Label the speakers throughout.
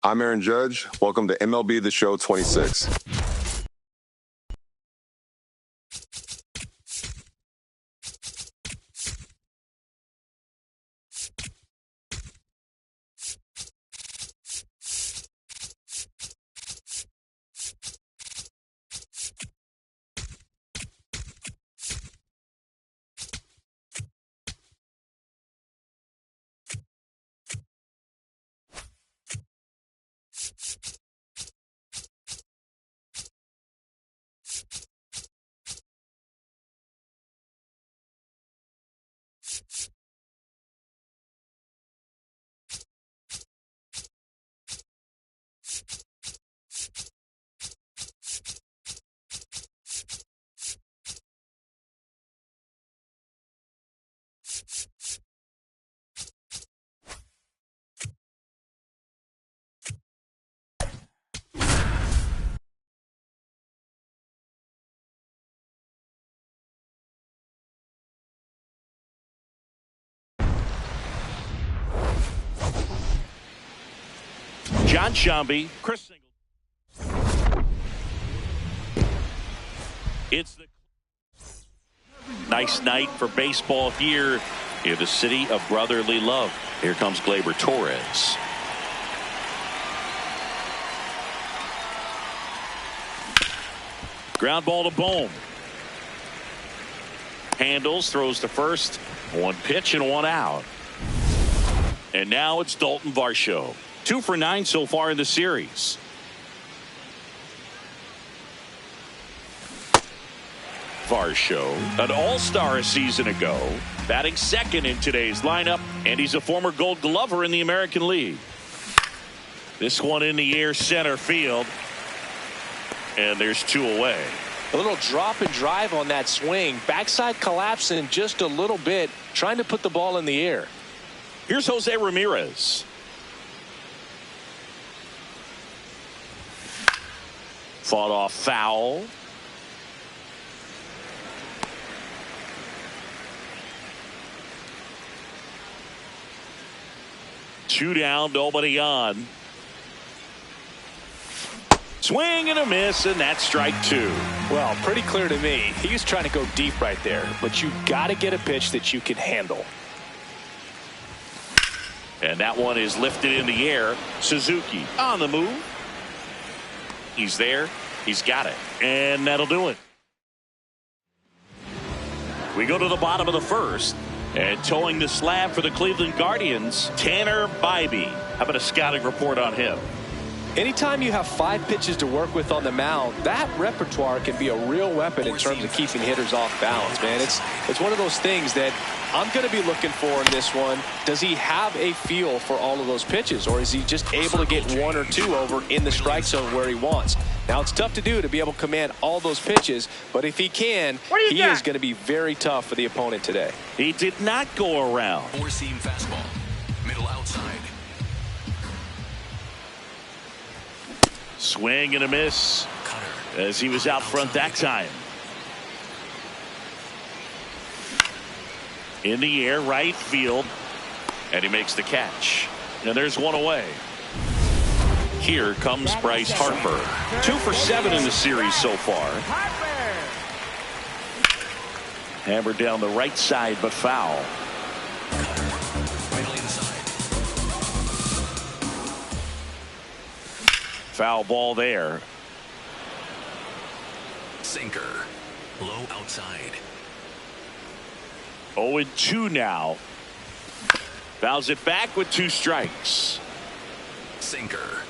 Speaker 1: I'm Aaron Judge. Welcome to MLB The Show 26.
Speaker 2: John Shambi, Chris Singleton. It's the nice night for baseball here in the city of brotherly love. Here comes Gleyber Torres. Ground ball to Bohm. Handles, throws to first. One pitch and one out. And now it's Dalton Varsho. 2 for 9 so far in the series. Varsho, an all-star a season ago, batting second in today's lineup, and he's a former Gold Glover in the American League. This one in the air center field, and there's 2 away.
Speaker 3: A little drop and drive on that swing. Backside collapsing just a little bit, trying to put the ball in the air.
Speaker 2: Here's Jose Ramirez. Fought off foul. Two down, nobody on. Swing and a miss, and that's strike 2.
Speaker 3: Well, pretty clear to me. He was trying to go deep right there, but you got to get a pitch that you can handle.
Speaker 2: And that one is lifted in the air. Suzuki on the move. He's there. He's got it. And that'll do it. We go to the bottom of the first. And towing the slab for the Cleveland Guardians, Tanner Bybee. How about a scouting report on him?
Speaker 3: Anytime you have 5 pitches to work with on the mound, that repertoire can be a real weapon in terms of keeping hitters off balance, man. It's one of those things that I'm going to be looking for in this one. Does he have a feel for all of those pitches, or is he just able to get 1 or 2 over in the strike zone where he wants? Now, it's tough to do to be able to command all those pitches, but if he can, he is going to be very tough for the opponent today.
Speaker 2: He did not go around.
Speaker 4: 4-seam fastball, middle outside.
Speaker 2: Swing and a miss as he was out front that time. In the air, right field, and he makes the catch. And there's 1 away. Here comes Bryce Harper. 2 for 7 in the series so far. Hammered down the right side, but foul. Foul ball there.
Speaker 4: Sinker, low outside.
Speaker 2: 0-2 now. Fouls it back with 2 strikes.
Speaker 4: Sinker,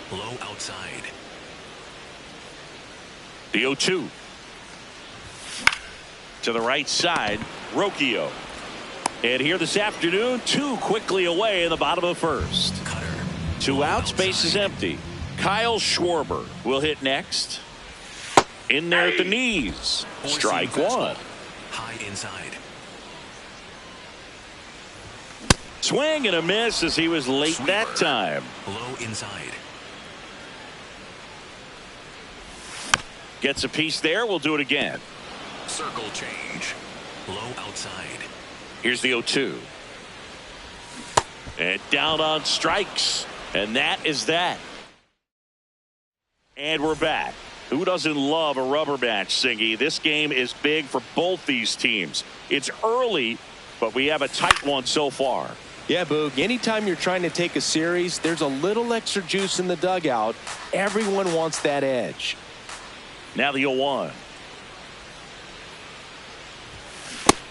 Speaker 4: low outside.
Speaker 2: The 0-2. To the right side, Rocchio. And here this afternoon, 2 quickly away in the bottom of the first.
Speaker 4: Cutter,
Speaker 2: 2 outs, base is empty. Kyle Schwarber will hit next. In there at the knees. Strike 1.
Speaker 4: High inside.
Speaker 2: Swing and a miss as he was late that time.
Speaker 4: Low inside.
Speaker 2: Gets a piece there. We'll do it again.
Speaker 4: Circle change. Low outside.
Speaker 2: Here's the 0-2. And down on strikes. And that is that. And we're back. Who doesn't love a rubber match, Singy? This game is big for both these teams. It's early, but we have a tight one so far.
Speaker 3: Yeah, Boog, anytime you're trying to take a series, there's a little extra juice in the dugout. Everyone wants that edge.
Speaker 2: Now the 0-1.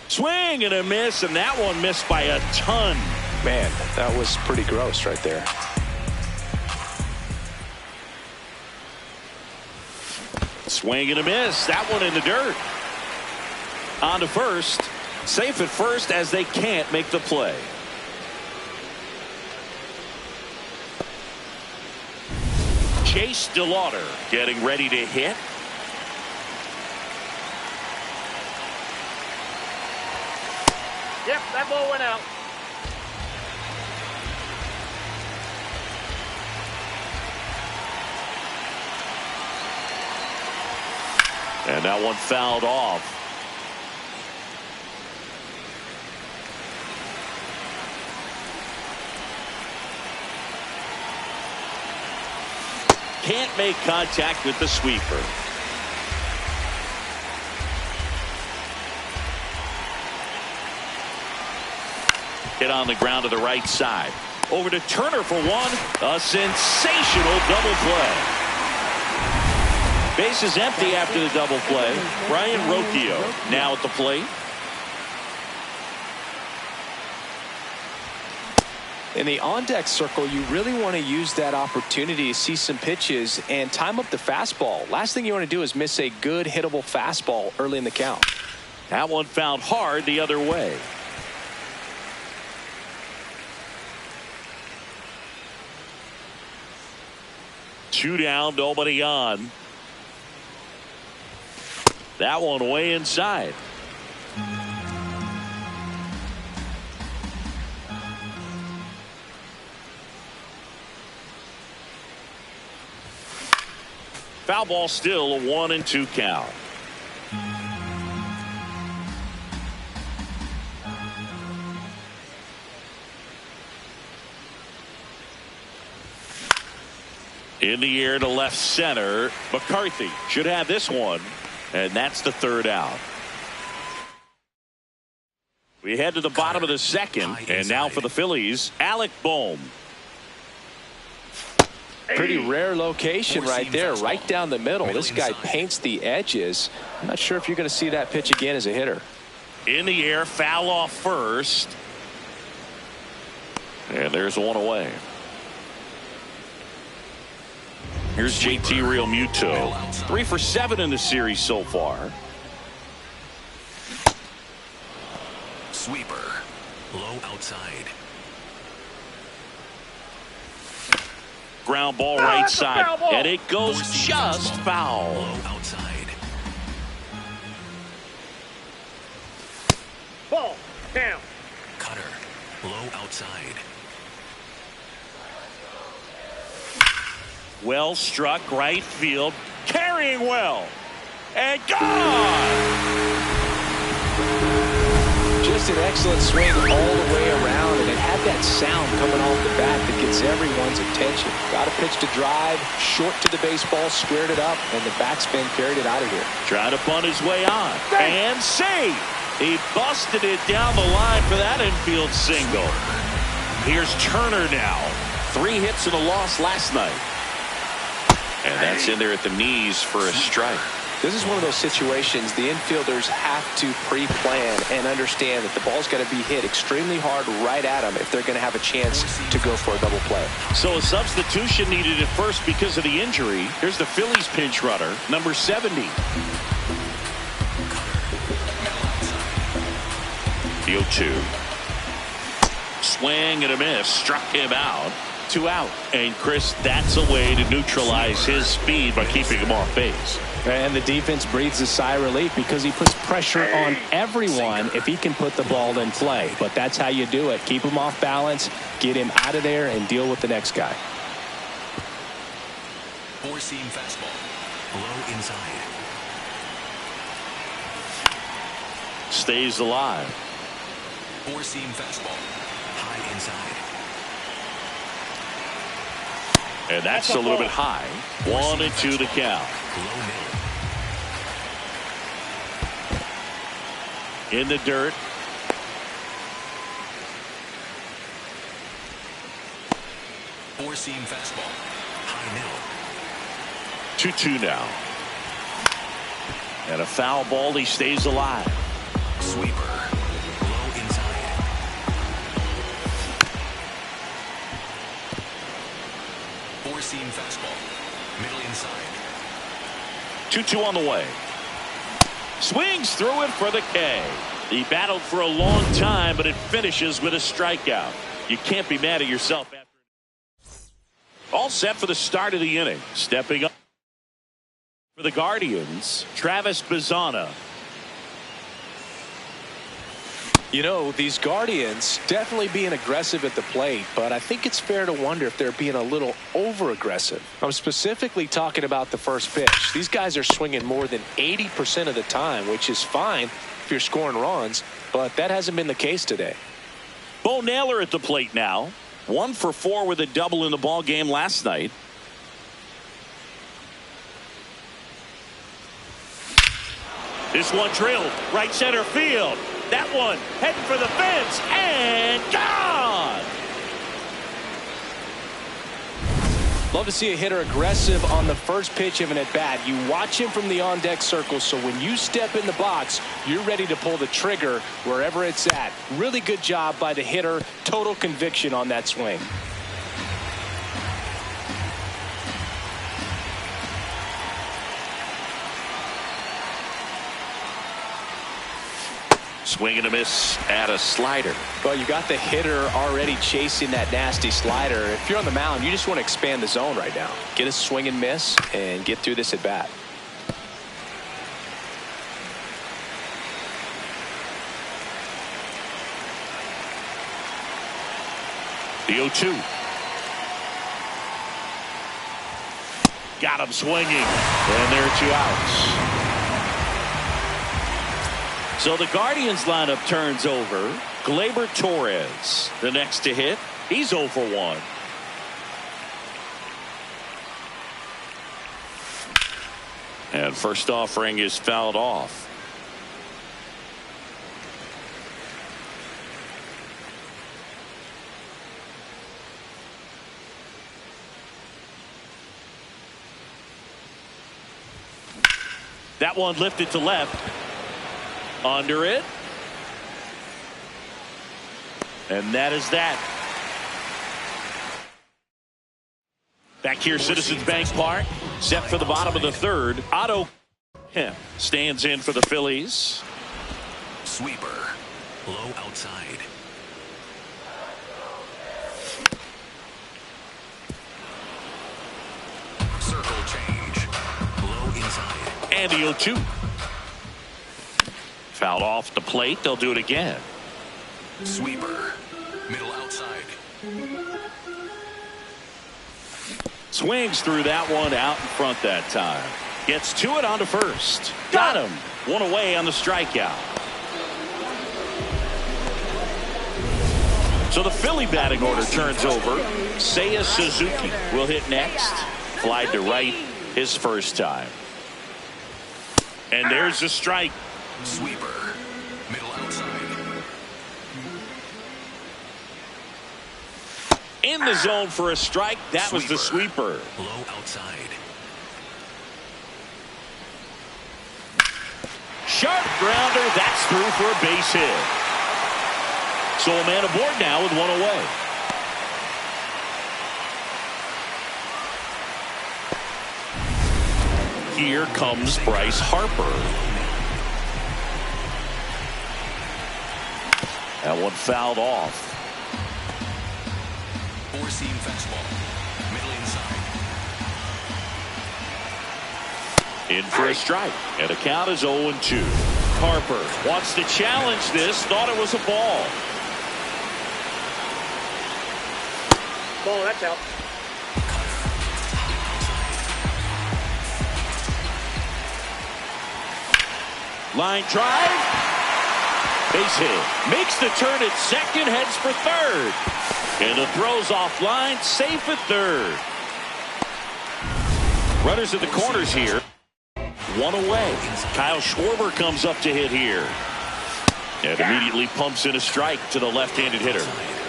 Speaker 2: Swing and a miss, and that one missed by a ton.
Speaker 3: Man, that was pretty gross right there.
Speaker 2: Swing and a miss. That one in the dirt. On to first. Safe at first as they can't make the play. Chase DeLauder getting ready to hit.
Speaker 5: Yep, that ball went out.
Speaker 2: And that one fouled off. Can't make contact with the sweeper. Hit on the ground to the right side. Over to Turner for one. A sensational double play. Bases empty after the double play. Brian Rocchio now at the plate.
Speaker 3: In the on-deck circle, you really want to use that opportunity to see some pitches and time up the fastball. Last thing you want to do is miss a good hittable fastball early in the count.
Speaker 2: That one found hard the other way. Two down, nobody on. That one way inside. Foul ball, still a 1-2 count. In the air to left center. McCarthy should have this one, and that's the third out. We head to the bottom of the second, and now for the Phillies, Alec Bohm.
Speaker 3: Pretty rare location right there, right down the middle. This guy paints the edges. I'm not sure if you're going to see that pitch again as a hitter.
Speaker 2: In the air, foul off first. And there's one away. Here's JT Realmuto. 3 for 7 in the series so far.
Speaker 4: Sweeper. Low outside.
Speaker 2: Ground ball right side. And it goes just foul.
Speaker 4: Low outside.
Speaker 5: Ball down.
Speaker 4: Cutter. Low outside.
Speaker 2: Well struck right field. Carrying well. And gone.
Speaker 3: Just an excellent swing all the way around, and it had that sound coming off the bat that gets everyone's attention. Got a pitch to drive, short to the baseball, squared it up, and the backspin carried it out of here.
Speaker 2: Trying to bunt his way on. And safe. He busted it down the line for that infield single. Here's Turner now. 3 hits and a loss last night. And that's in there at the knees for a strike.
Speaker 3: This is one of those situations the infielders have to pre-plan and understand that the ball's got to be hit extremely hard right at them if they're going to have a chance to go for a double play.
Speaker 2: So a substitution needed at first because of the injury. Here's the Phillies pinch runner, number 70. The 0-2. Swing and a miss. Struck him out. 2 out. And Chris, that's a way to neutralize his speed by keeping him off base.
Speaker 3: And the defense breathes a sigh of relief because he puts pressure on everyone if he can put the ball in play. But that's how you do it. Keep him off balance, get him out of there, and deal with the next guy.
Speaker 4: 4-seam fastball. Low inside.
Speaker 2: Stays alive.
Speaker 4: 4-seam fastball. High inside.
Speaker 2: And that's a little bit high. 1-2 the count. In the dirt.
Speaker 4: Four-seam fastball. High middle.
Speaker 2: 2-2 now. And a foul ball. He stays alive.
Speaker 4: Sweeper. Low inside. Four-seam fastball. Middle inside.
Speaker 2: 2-2 on the way. Swings through it for the K. He battled for a long time, but it finishes with a strikeout. You can't be mad at yourself after. All set for the start of the inning. Stepping up for the Guardians, Travis Bazzana.
Speaker 3: You know, these Guardians definitely being aggressive at the plate, but I think it's fair to wonder if they're being a little over-aggressive. I'm specifically talking about the first pitch. These guys are swinging more than 80% of the time, which is fine if you're scoring runs, but that hasn't been the case today.
Speaker 2: Bo Naylor at the plate now. 1 for 4 with a double in the ball game last night. This one drilled right center field. That one heading for the fence and gone.
Speaker 3: Love to see a hitter aggressive on the first pitch of an at-bat. You watch him from the on-deck circle, so when you step in the box, you're ready to pull the trigger wherever it's at. Really good job by the hitter. Total conviction on that swing.
Speaker 2: Swing and a miss at a slider.
Speaker 3: Well, you got the hitter already chasing that nasty slider. If you're on the mound, you just want to expand the zone right now. Get a swing and miss and get through this at bat.
Speaker 2: The 0-2. Got him swinging. And there are 2 outs. So the Guardians lineup turns over. Gleyber Torres, the next to hit. He's 0 for 1. And first offering is fouled off. That one lifted to left. Under it. And that is that. Back here, Citizens Bank Park. Set for the bottom of the third. Otto Kemp stands in for the Phillies.
Speaker 4: Sweeper. Low outside. Circle change. Low inside.
Speaker 2: And the 0-2. Fouled off the plate. They'll do it again.
Speaker 4: Sweeper. Middle outside.
Speaker 2: Swings through that one out in front that time. Gets to it onto first. Got him. 1 away on the strikeout. So the Philly batting order turns over. Seiya Suzuki will hit next. Flied to right his first time. And there's the strike.
Speaker 4: Sweeper. Middle outside.
Speaker 2: In the zone for a strike. That was the sweeper.
Speaker 4: Low outside.
Speaker 2: Sharp grounder. That's through for a base hit. So a man aboard now with 1 away. Here comes Bryce Harper. That one fouled off.
Speaker 4: Four-seam fastball. Middle inside.
Speaker 2: In for a strike. And the count is 0-2. Harper wants to challenge this. Thought it was a ball.
Speaker 5: Ball, that's out.
Speaker 2: Line drive. Base hit. Makes the turn at second. Heads for third. And the throw's offline. Safe at third. Runners at the corners here. One away. Kyle Schwarber comes up to hit here. And immediately pumps in a strike to the left-handed hitter.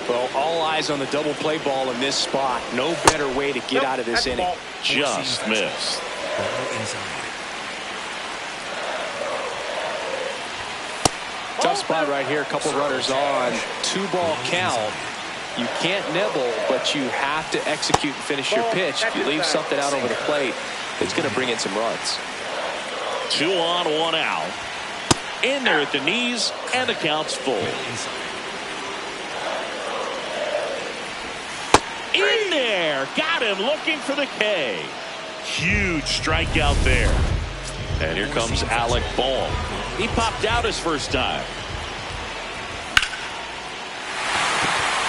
Speaker 3: Well, all eyes on the double play ball in this spot. No better way to get out of this inning.
Speaker 2: Just missed.
Speaker 3: Tough spot right here. A couple runners on. 2-ball count. You can't nibble, but you have to execute and finish your pitch. If you leave something out over the plate, it's going to bring in some runs.
Speaker 2: 2 on, 1 out. In there at the knees, and the count's full. In there, got him looking for the K. Huge strikeout there. And here comes Alec Bohm. He popped out his first time.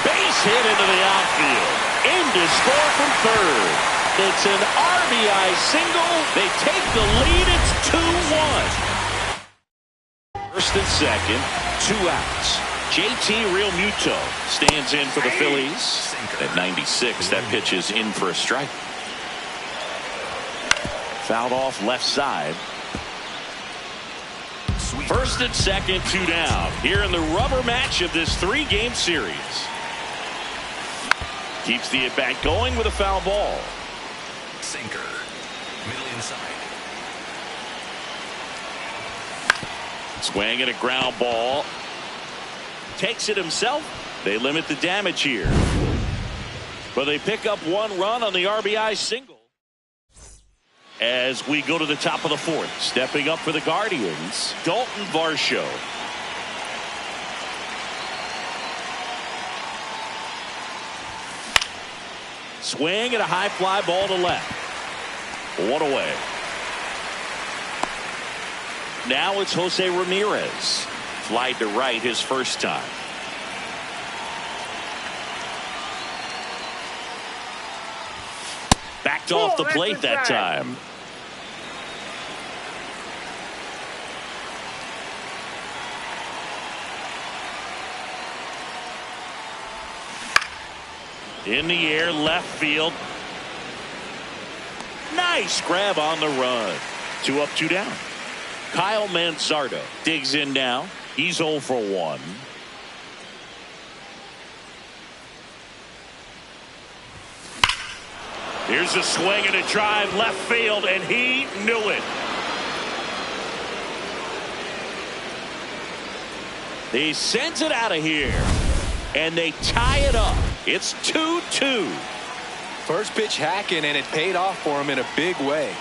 Speaker 2: Base hit into the outfield. In to score from third. It's an RBI single. They take the lead. It's 2-1. First and second, 2 outs. JT Realmuto stands in for the Phillies. At 96, that pitch is in for a strike. Fouled off left side. First and second, 2 down. Here in the rubber match of this 3-game series. Keeps the at-bat going with a foul ball.
Speaker 4: Sinker. Middle inside.
Speaker 2: Swing and a ground ball. Takes it himself. They limit the damage here. But they pick up 1 run on the RBI single. As we go to the top of the 4th, stepping up for the Guardians, Dalton Varsho. Swing and a high fly ball to left. 1 away. Now it's Jose Ramirez. Flied to right his first time. Backed off the plate that time. In the air, left field. Nice grab on the run. 2 up, 2 down. Kyle Manzardo digs in now. He's 0 for 1. Here's a swing and a drive left field, and he knew it. He sends it out of here, and they tie it up. It's 2-2.
Speaker 3: First pitch hacking, and it paid off for him in a big way.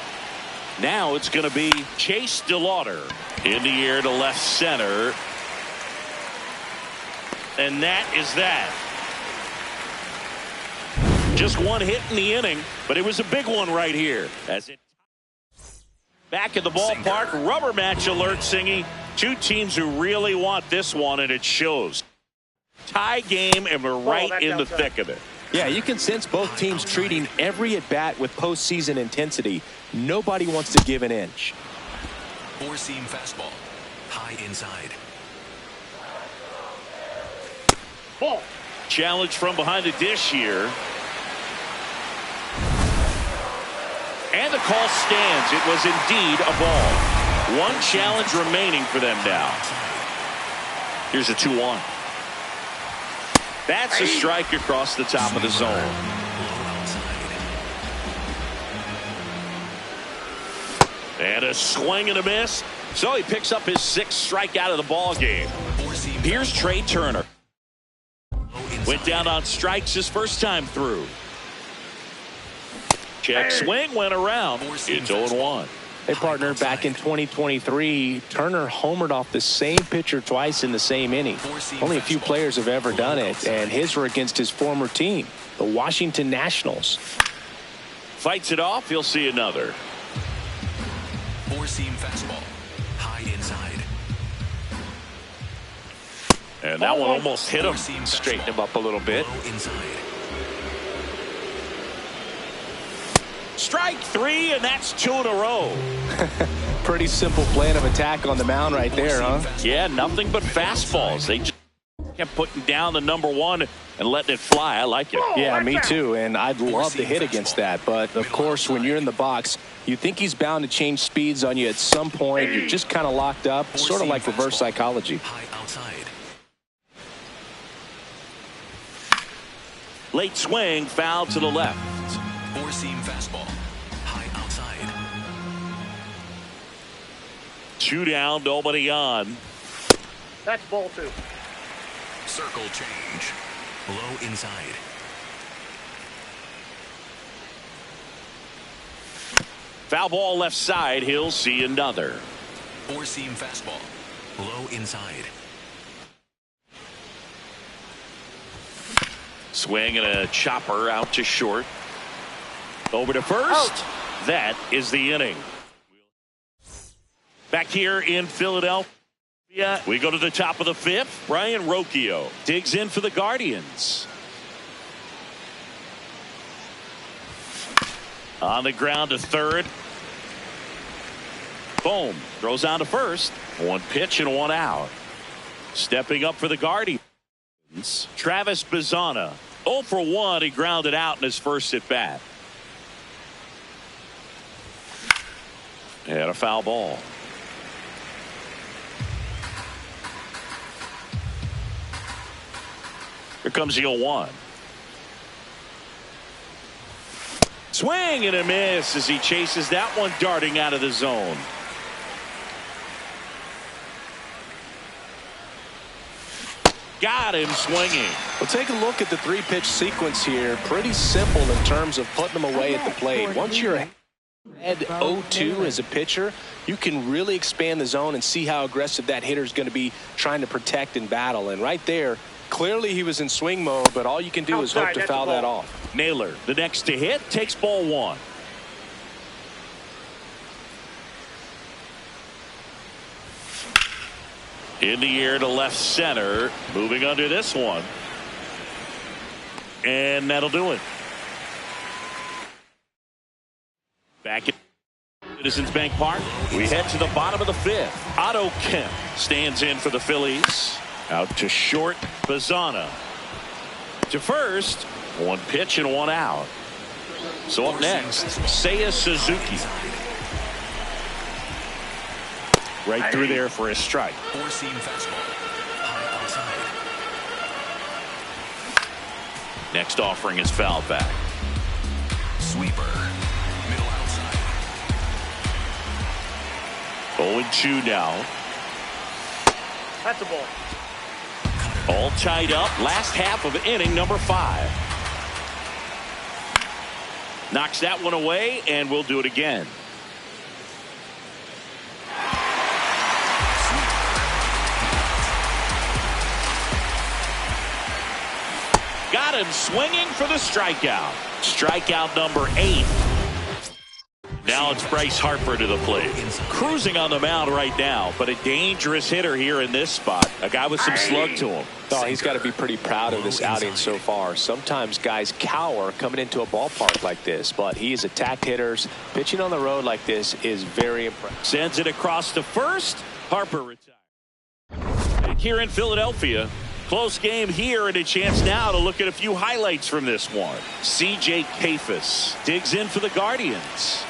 Speaker 2: Now it's going to be Chase DeLauder in the air to left center. And that is that. Just 1 hit in the inning, but it was a big one right here. As it back at the ballpark, rubber match alert, Singy. 2 teams who really want this one, and it shows. Tie game, and we're right in the thick of it.
Speaker 3: Yeah, you can sense both teams treating every at-bat with postseason intensity. Nobody wants to give an inch.
Speaker 4: 4-seam fastball. High inside.
Speaker 5: Ball.
Speaker 2: Challenge from behind the dish here. And the call stands. It was indeed a ball. 1 challenge remaining for them now. Here's a 2-1. That's a strike across the top of the zone. And a swing and a miss. So he picks up his 6th strikeout of the ball game. Here's Trey Turner. Went down on strikes his first time through. Check swing went around. It's 0-1.
Speaker 3: Hey, partner, back in 2023, Turner homered off the same pitcher twice in the same inning. Only a few players have ever done it, and his were against his former team, the Washington Nationals.
Speaker 2: Fights it off. He'll see another.
Speaker 4: 4-seam fastball. High inside.
Speaker 2: And that one almost hit him.
Speaker 3: Straighten him up a little bit.
Speaker 4: Inside.
Speaker 2: Strike 3, and that's 2 in a row.
Speaker 3: Pretty simple plan of attack on the mound right there, huh?
Speaker 2: Yeah, nothing but fastballs. They just kept putting down the number 1 and letting it fly. I like it.
Speaker 3: Yeah, me too, and I'd love to hit against that. But, of course, when you're in the box, you think he's bound to change speeds on you at some point. You're just kind of locked up, sort of like reverse psychology.
Speaker 4: High outside.
Speaker 2: Late swing, foul to the left.
Speaker 4: Four-seam fastball. High outside.
Speaker 2: 2 down, nobody on.
Speaker 5: That's ball 2.
Speaker 4: Circle change. Low inside.
Speaker 2: Foul ball left side. He'll see another.
Speaker 4: Four-seam fastball. Low inside.
Speaker 2: Swing and a chopper out to short. Over to first. That is the inning. Back here in Philadelphia, we go to the top of the 5th. Brian Rocchio digs in for the Guardians. On the ground to third. Boom. Throws on to first. 1 pitch and 1 out. Stepping up for the Guardians, Travis Bazzana. 0 for 1. He grounded out in his first at bat. And a foul ball. Here comes the 0-1. Swing and a miss as he chases that one darting out of the zone. Got him swinging.
Speaker 3: Well, take a look at the 3-pitch sequence here. Pretty simple in terms of putting them away at the plate. Once you're ahead 0-2 as a pitcher, you can really expand the zone and see how aggressive that hitter is going to be trying to protect and battle. And right there, clearly he was in swing mode, but all you can do is hope to foul that off.
Speaker 2: Naylor, the next to hit, takes ball 1. In the air to left center. Moving under this one. And that'll do it. Back at Citizens Bank Park, we head to the bottom of the 5th. Otto Kemp stands in for the Phillies. Out to short, Bazzana. To first, 1 pitch and 1 out. So up next, Seiya Suzuki. Right through there for a strike.
Speaker 4: Four-seam fastball. High outside.
Speaker 2: Next offering is fouled back.
Speaker 4: Sweeper. Middle outside.
Speaker 2: 0-2 now.
Speaker 5: That's a ball.
Speaker 2: All tied up. Last half of inning number 5. Knocks that one away, and we'll do it again. Got him swinging for the strikeout. Strikeout number 8. Now it's Bryce Harper to the plate. Cruising on the mound right now, but a dangerous hitter here in this spot. A guy with some slug to him.
Speaker 3: Oh, he's got to be pretty proud of this outing so far. Sometimes guys cower coming into a ballpark like this, but he's attacked hitters. Pitching on the road like this is very impressive.
Speaker 2: Sends it across to first. Harper retired. Here in Philadelphia, close game here, and a chance now to look at a few highlights from this one. C.J. Kafis digs in for the Guardians.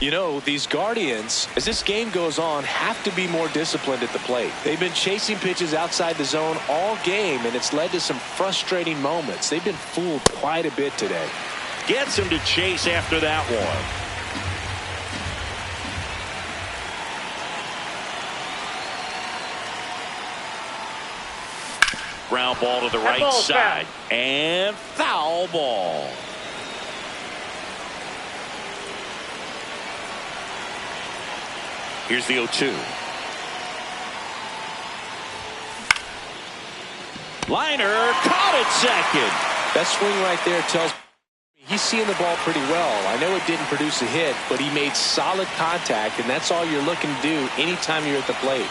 Speaker 3: You know, these Guardians, as this game goes on, have to be more disciplined at the plate. They've been chasing pitches outside the zone all game, and it's led to some frustrating moments. They've been fooled quite a bit today.
Speaker 2: Gets him to chase after that one. Ground ball to the right side. And foul ball. Here's the 0-2. Liner caught at second.
Speaker 3: That swing right there tells me he's seeing the ball pretty well. I know it didn't produce a hit, but he made solid contact, and that's all you're looking to do anytime you're at the plate.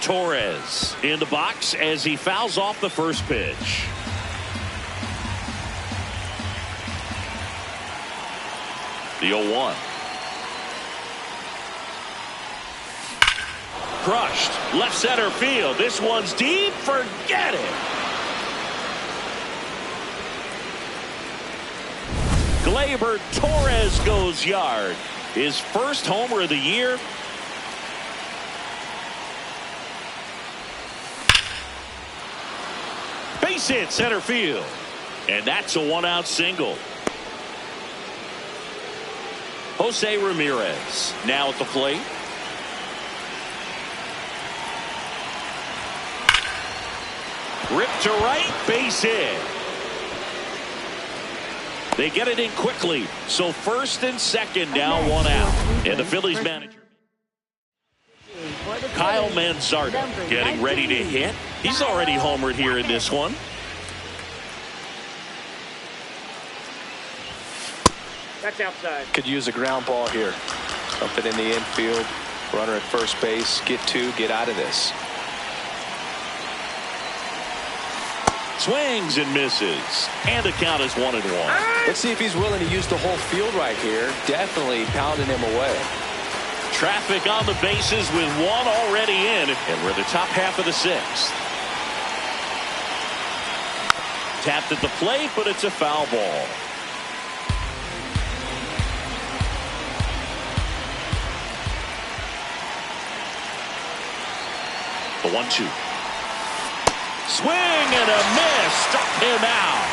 Speaker 2: Torres in the box as he fouls off the first pitch. The 0-1. crushed. Left center field. This one's deep. Forget it. Gleyber Torres goes yard. His first homer of the year. Base hit center field. And that's a 1-out single. Jose Ramirez now at the plate. Ripped to right, base hit. They get it in quickly. So first and second now, 1 out. And the Phillies manager, Kyle Manzardo, getting ready to hit. He's already homered here in this one.
Speaker 5: That's outside.
Speaker 3: Could use a ground ball here. Something in the infield. Runner at first base. Get out of this.
Speaker 2: Swings and misses. And the count is 1-1.
Speaker 3: Let's see if he's willing to use the whole field right here. Definitely pounding him away.
Speaker 2: Traffic on the bases with one already in. And we're in the top half of the 6th. Tapped at the plate, but it's a foul ball. The 1-2. Swing and a miss. Struck him out.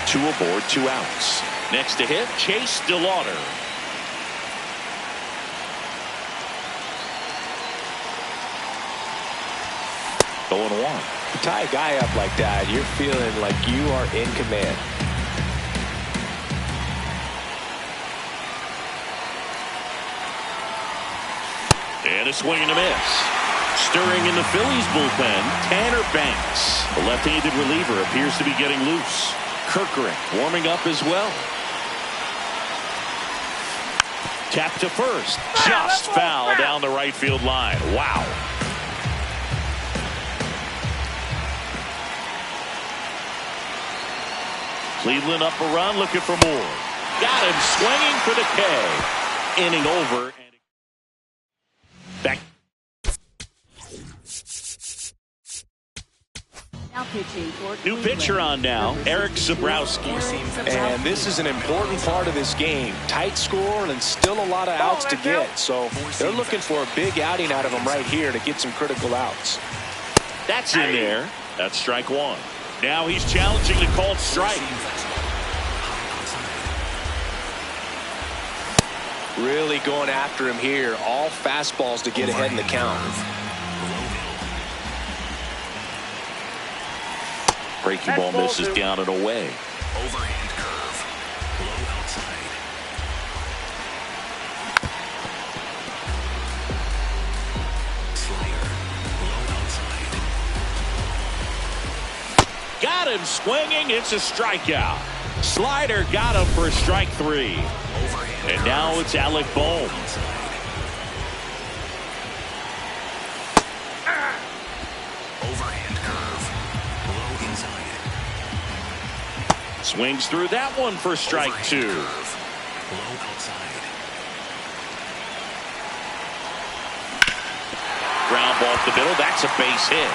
Speaker 2: 2 aboard, 2 outs. Next to hit, Chase DeLauder. Going 1.
Speaker 3: You tie a guy up like that, you're feeling like you are in command.
Speaker 2: And a swing and a miss. Stirring in the Phillies bullpen, Tanner Banks. The left-handed reliever appears to be getting loose. Kirkering warming up as well. Tap to first. Just foul down the right field line. Wow. Cleveland up a run, looking for more. Got him swinging for the K. Inning over. Back.
Speaker 6: Now pitching for
Speaker 2: New pitcher on now, Eric Zabrowski.
Speaker 3: And this is an important part of this game. Tight score and still a lot of outs to get. So they're looking for a big outing out of him right here to get some critical outs.
Speaker 2: That's in there. That's strike 1. Now he's challenging the called strike.
Speaker 3: Really going after him here. All fastballs to get ahead in the count.
Speaker 2: Breaking ball misses down and away.
Speaker 4: Overhand curve. Low outside. Slider. Low outside.
Speaker 2: Got him swinging. It's a strikeout. Slider got him for strike 3.
Speaker 4: Overhand
Speaker 2: And now it's Alec Bohm.
Speaker 4: Overhand curve. Low inside.
Speaker 2: Swings through that one for strike 2.
Speaker 4: Low outside.
Speaker 2: Ground ball up the middle. That's a base hit.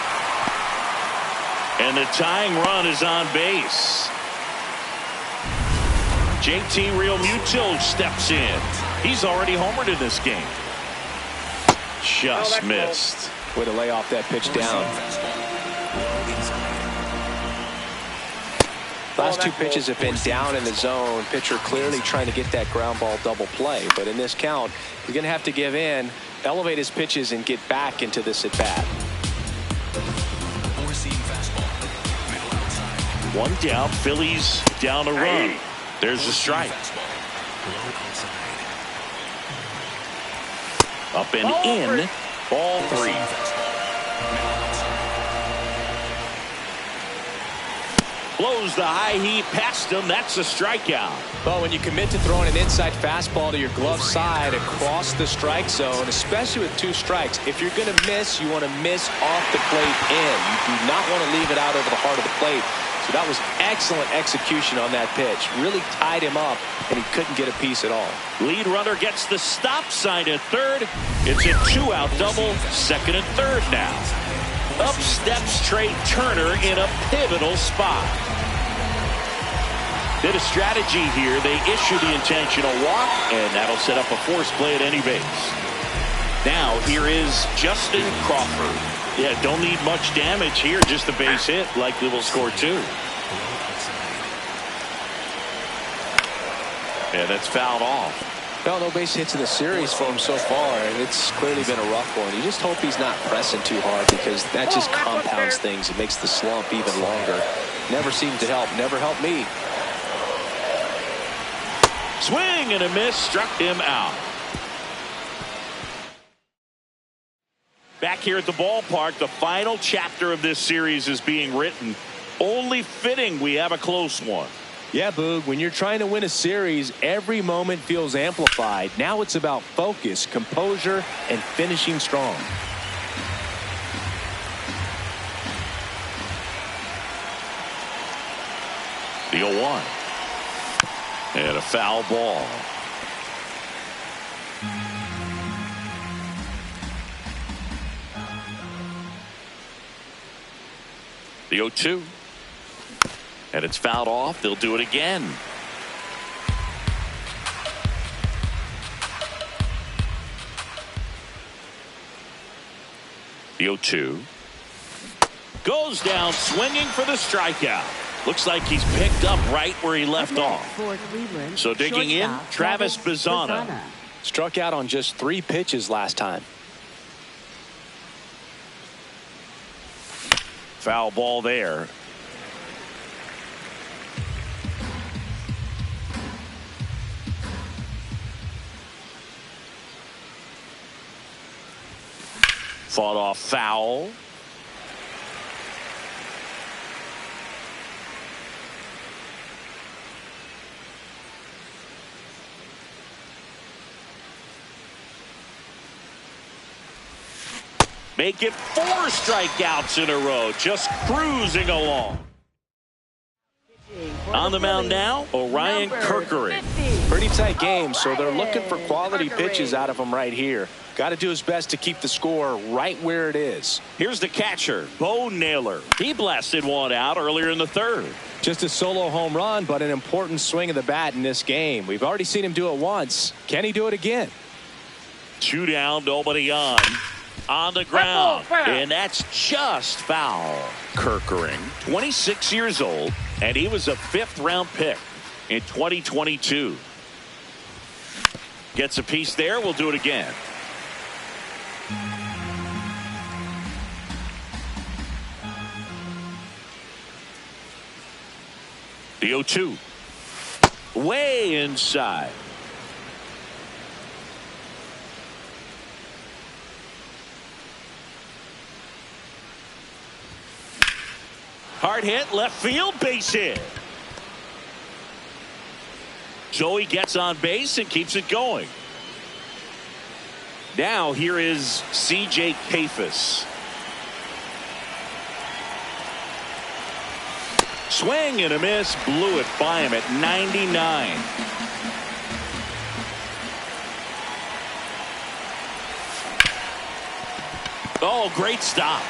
Speaker 2: And the tying run is on base. JT Realmuto steps in. He's already homered in this game. Just missed.
Speaker 3: Way to lay off that pitch down. Last 2 pitches have been down in the zone. Pitcher clearly trying to get that ground ball double play. But in this count, he's going to have to give in, elevate his pitches, and get back into this at bat.
Speaker 4: 4-seam fastball. Middle outside.
Speaker 2: 1 down. Phillies down a run. There's a strike.
Speaker 4: Low outside.
Speaker 2: Up and in. Ball 3. Blows the high heat past him. That's a strikeout.
Speaker 3: Well, when you commit to throwing an inside fastball to your glove side across the strike zone, especially with 2 strikes, if you're going to miss, you want to miss off the plate in. You do not want to leave it out over the heart of the plate. So that was excellent execution on that pitch. Really tied him up, and he couldn't get a piece at all.
Speaker 2: Lead runner gets the stop sign at third. It's a 2-out double, second and third now. Up steps Trey Turner in a pivotal spot. Bit of strategy here. They issue the intentional walk, and that'll set up a force play at any base. Now here is Justin Crawford. Yeah, don't need much damage here. Just a base hit. Likely will score 2. And that's fouled off.
Speaker 3: Well, no base hits in the series for him so far, and it's clearly been a rough one. You just hope he's not pressing too hard, because that just compounds things. It makes the slump even longer. Never seemed to help. Never helped me.
Speaker 2: Swing and a miss, struck him out. Back here at the ballpark, the final chapter of this series is being written. Only fitting we have a close one.
Speaker 3: Yeah, Boog, when you're trying to win a series, every moment feels amplified. Now it's about focus, composure, and finishing strong.
Speaker 2: The 0-1. And a foul ball. The 0-2. And it's fouled off. They'll do it again. The 0-2. Goes down swinging for the strikeout. Looks like he's picked up right where he left off. So digging in, Travis Bazzana.
Speaker 3: Struck out on just 3 pitches last time.
Speaker 2: Foul ball there. Fought off foul. Make it 4 strikeouts in a row, just cruising along. On the mound now, Orion Kerkering.
Speaker 3: Pretty tight game, so they're looking for quality pitches out of him right here. Got to do his best to keep the score right where it is.
Speaker 2: Here's the catcher, Bo Naylor. He blasted one out earlier in the third.
Speaker 3: Just a solo home run, but an important swing of the bat in this game. We've already seen him do it once. Can he do it again?
Speaker 2: 2 down, nobody on. On the ground, and that's just foul. Kerkering, 26 years old, and he was a 5th-round pick in 2022. Gets a piece there. We'll do it again. The 0-2. Way inside. Hard hit, left field, base hit. Joey gets on base and keeps it going. Now here is C.J. Kafis. Swing and a miss, blew it by him at 99. Oh, great stop.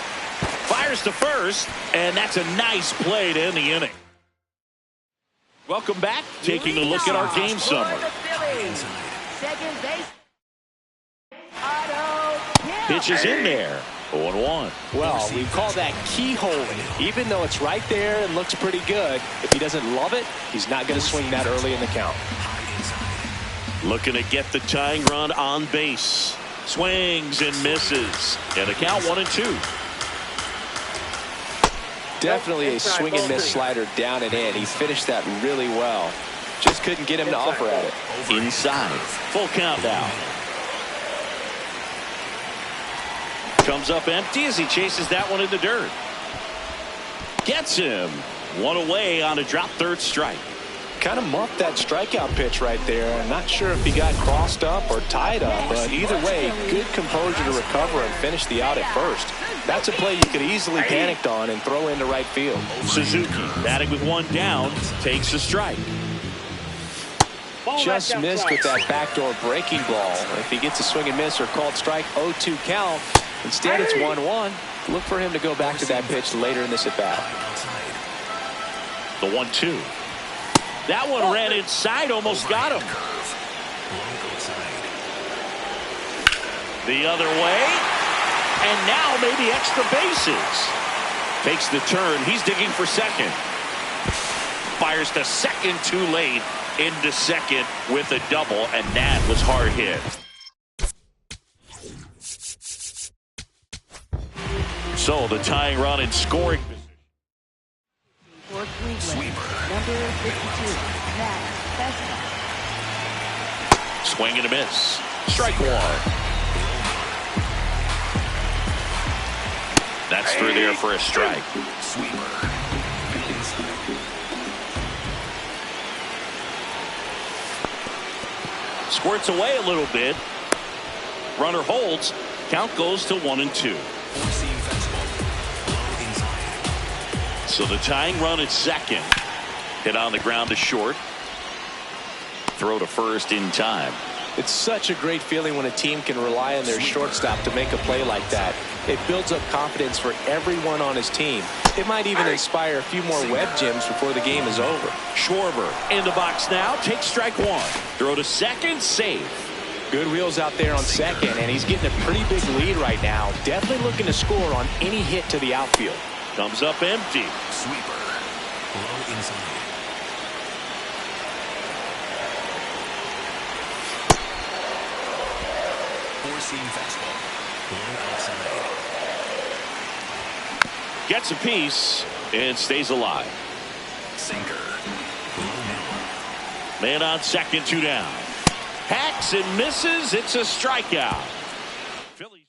Speaker 2: Fires to first, and that's a nice play to end the inning. Welcome back. Taking a look at our game summary. Pitches in there. 0-1.
Speaker 3: Well, we call that keyholing. Even though it's right there and looks pretty good, if he doesn't love it, he's not going to swing that early in the count.
Speaker 2: Looking to get the tying run on base. Swings and misses. And the count 1-2.
Speaker 3: Definitely a swing and miss slider down and in. He finished that really well. Just couldn't get him to offer at it.
Speaker 2: Inside. Full count now. Comes up empty as he chases that one in the dirt. Gets him. One away on a drop third strike.
Speaker 3: kind of muffed that strikeout pitch right there. I'm not sure if he got crossed up or tied up, but either way, good composure to recover and finish the out at first. That's a play you could easily panicked on and throw into right field.
Speaker 2: Suzuki batting with one down, takes a strike.
Speaker 3: Just missed with that backdoor breaking ball. If he gets a swing and miss or called strike, 0-2 count. Instead, it's 1-1. Look for him to go back to that pitch later in this at bat.
Speaker 2: The 1-2. That one ran inside, almost got him. The other way. And now maybe extra bases. Takes the turn. He's digging for second. Fires to second too late. Into second with a double, and that was hard hit. So the tying run in scoring position.
Speaker 6: For Cleveland, number 52, Matt Besser.
Speaker 2: Swing and a miss. Strike one. That's through there for a strike. Squirts away a little bit. Runner holds. Count goes to 1-2. So the tying run at second. Hit on the ground to short. Throw to first in time.
Speaker 3: It's such a great feeling when a team can rely on their shortstop to make a play like that. It builds up confidence for everyone on his team. It might even inspire a few more web gems before the game is over.
Speaker 2: Schwarber in the box now. Takes strike one. Throw to second. Save.
Speaker 3: Good wheels out there on second, and he's getting a pretty big lead right now. Definitely looking to score on any hit to the outfield.
Speaker 2: Comes up empty.
Speaker 4: Sweeper. Low inside. Four-seam fastball. Low outside.
Speaker 2: Gets a piece and stays alive.
Speaker 4: Sinker. Low middle.
Speaker 2: Man on second, two down. Hacks and misses. It's a strikeout. Phillies.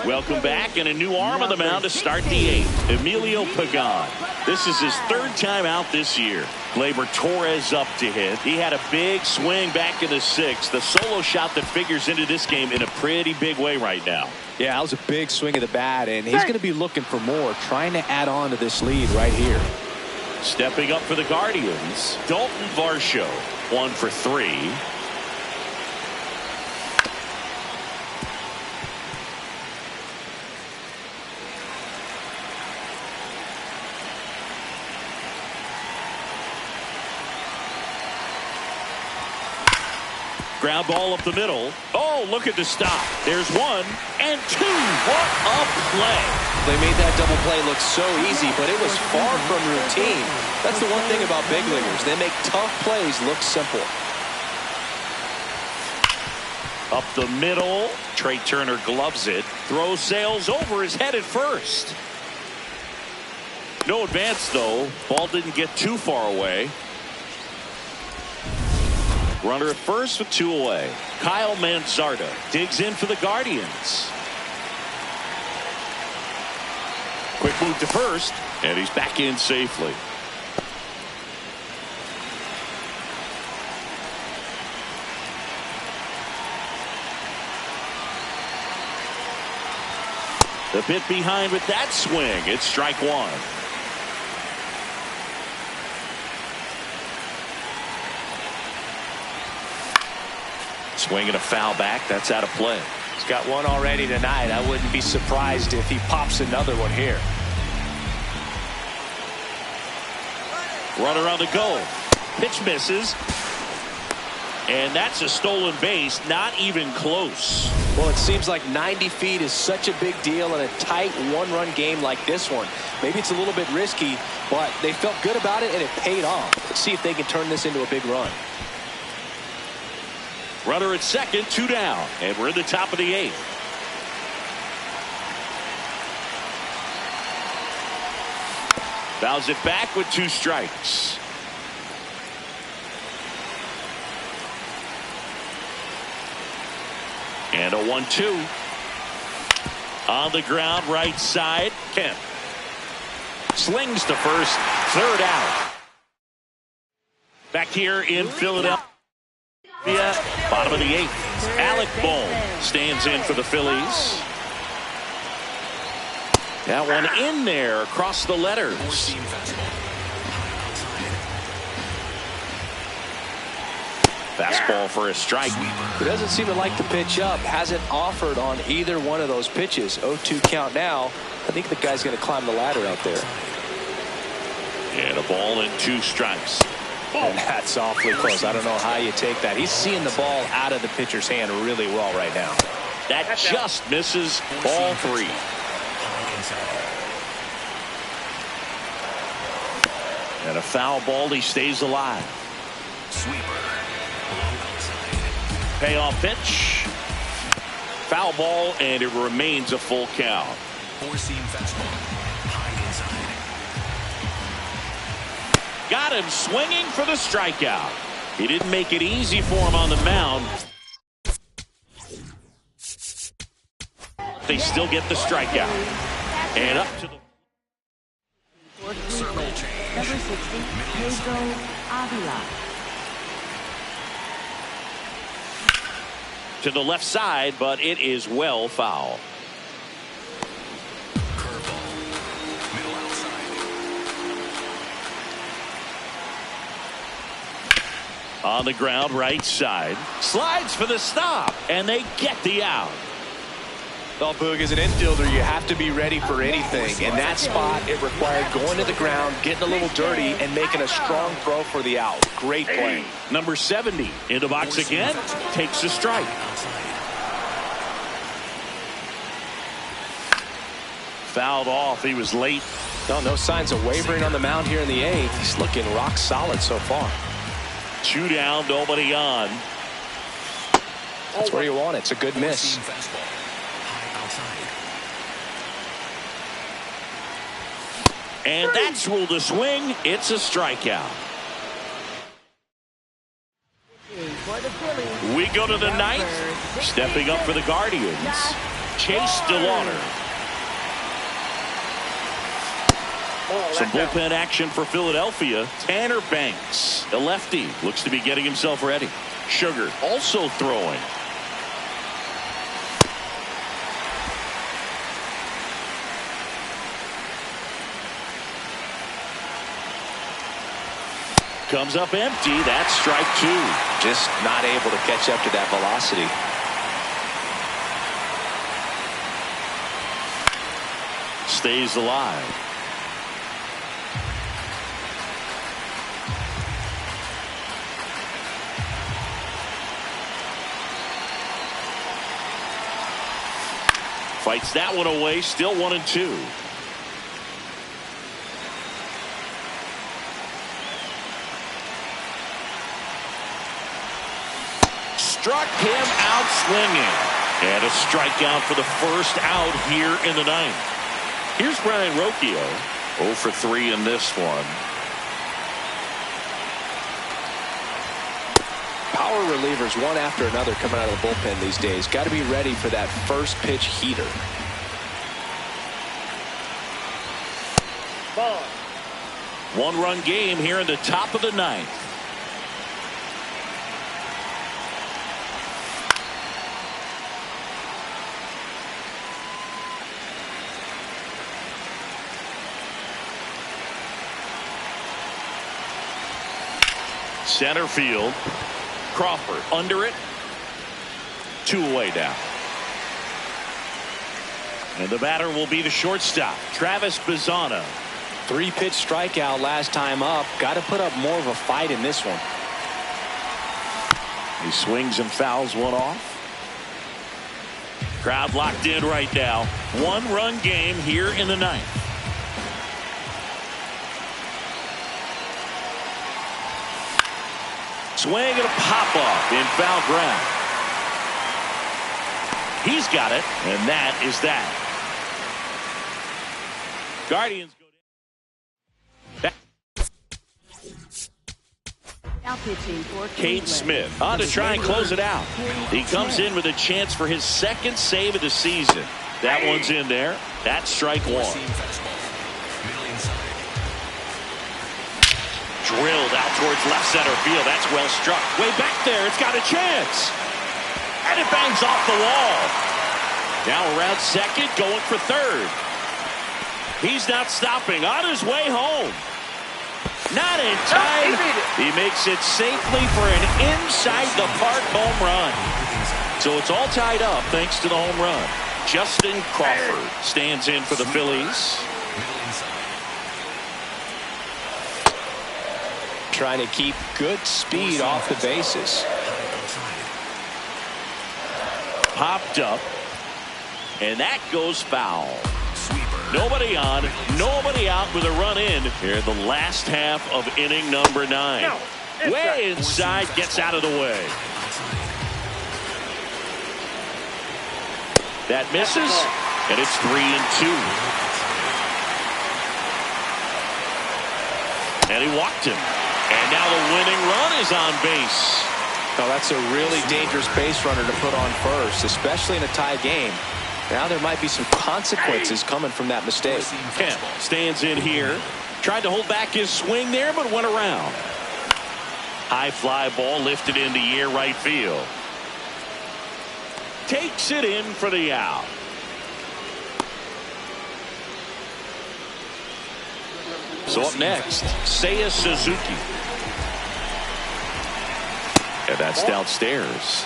Speaker 2: Welcome back, and a new arm on the mound to start the eighth. Emilio Pagan. This is his third time out this year. Gleyber Torres up to hit. He had a big swing back in the sixth. The solo shot that figures into this game in a pretty big way right now.
Speaker 3: Yeah, that was a big swing of the bat, and he's going to be looking for more, trying to add on to this lead right here.
Speaker 2: Stepping up for the Guardians, Dalton Varsho, 1 for 3. Ground ball up the middle. Oh, look at the stop. There's 1 and 2. What a play.
Speaker 3: They made that double play look so easy, but it was far from routine. That's the one thing about big leaguers. They make tough plays look simple.
Speaker 2: Up the middle. Trey Turner gloves it. Throw sails over his head at first. No advance, though. Ball didn't get too far away. Runner at first with 2 away. Kyle Manzardo digs in for the Guardians. Quick move to first, and he's back in safely. The bit behind with that swing. It's strike one. Swing and a foul back. That's out of play.
Speaker 3: He's got one already tonight. I wouldn't be surprised if he pops another one here.
Speaker 2: Runner on the go. Pitch misses. And that's a stolen base. Not even close.
Speaker 3: Well, it seems like 90 feet is such a big deal in a tight one-run game like this one. Maybe it's a little bit risky, but they felt good about it, and it paid off. Let's see if they can turn this into a big run.
Speaker 2: Runner at second, 2 down, and we're in the top of the 8th. Fouls it back with 2 strikes. And a 1-2. On the ground, right side, Kemp. Slings to first, 3rd out. Back here in Philadelphia, bottom of the 8th. Alec Bohm stands in for the Phillies. That one in there across the letters. Fastball for a strike.
Speaker 3: He doesn't seem to like to pitch up. Hasn't offered on either one of those pitches. 0-2 count now. I think the guy's going to climb the ladder out there.
Speaker 2: And a ball and 2 strikes.
Speaker 3: And that's awfully close. I don't know how you take that. He's seeing the ball out of the pitcher's hand really well right now.
Speaker 2: That just misses. Ball 3. And a foul ball. He stays alive.
Speaker 4: Sweeper.
Speaker 2: Payoff pitch. Foul ball, and it remains a full count.
Speaker 4: 4-seam fastball. High inside.
Speaker 2: Got him swinging for the strikeout. He didn't make it easy for him on the mound. They still get the strikeout. And up to the
Speaker 6: Number 60, Pedro Avila.
Speaker 2: to the left side, but it is well foul.
Speaker 4: Curveball. Middle outside.
Speaker 2: On the ground, right side. Slides for the stop, and they get the out.
Speaker 3: Well, Boog, as an infielder, you have to be ready for anything. In that spot, it required going to the ground, getting a little dirty, and making a strong throw for the out. Great play.
Speaker 2: Number 70 in the box again. Takes a strike. Fouled off. He was late.
Speaker 3: No signs of wavering on the mound here in the 8th. He's looking rock solid so far.
Speaker 2: 2 down, nobody on.
Speaker 3: That's where you want it. It's a good miss.
Speaker 4: Four-seam fastball. High outside.
Speaker 2: And that's ruled a swing. It's a strikeout.
Speaker 6: For the Phillies,
Speaker 2: We go to the 9th. Stepping up for the Guardians, Chase DeLauder. Some bullpen action for Philadelphia. Tanner Banks, the lefty, looks to be getting himself ready. Sugar also throwing. Comes up empty. That's strike 2.
Speaker 3: Just not able to catch up to that velocity.
Speaker 2: Stays alive. Fights that one away. Still 1-2. Struck him out swinging. And a strikeout for the first out here in the 9th. Here's Brian Rocchio. 0 for 3 in this one.
Speaker 3: Power relievers one after another coming out of the bullpen these days. Got to be ready for that first pitch heater.
Speaker 5: Ball.
Speaker 2: 1-run game here in the top of the 9th. Center field. Crawford under it. 2 away now. And the batter will be the shortstop, Travis Bazzana.
Speaker 3: 3-pitch strikeout last time up. Got to put up more of a fight in this one.
Speaker 2: He swings and fouls one off. Crowd locked in right now. 1-run game here in the 9th. Swing and a pop-off in foul ground. He's got it, and that is that. Guardians go down.
Speaker 6: now pitching for
Speaker 2: Cade
Speaker 6: Cleveland.
Speaker 2: Smith on to try and close it out. He comes in with a chance for his 2nd save of the season. That one's in there. That's strike 1.
Speaker 4: Four-seam fastball. Middle inside.
Speaker 2: drilled out towards left center field. That's well struck. Way back there. It's got a chance. And it bangs off the wall. Now around second, going for third. He's not stopping. On his way home. Not in time. He makes it safely for an inside-the-park home run. So it's all tied up thanks to the home run. Justin Crawford stands in for the Phillies.
Speaker 3: Trying to keep good speed off the bases.
Speaker 2: Popped up. And that goes foul. Nobody on, nobody out with a run in here in the last half of inning number 9. Way inside, gets out of the way. That misses, and it's 3-2. And he walked him. And now the winning run is on base.
Speaker 3: Oh, that's a really dangerous base runner to put on first, especially in a tie game. Now there might be some consequences coming from that mistake.
Speaker 2: Kemp stands in here. Tried to hold back his swing there, but went around. High fly ball lifted in the air right field. Takes it in for the out. So up next, Seiya Suzuki. And that's downstairs.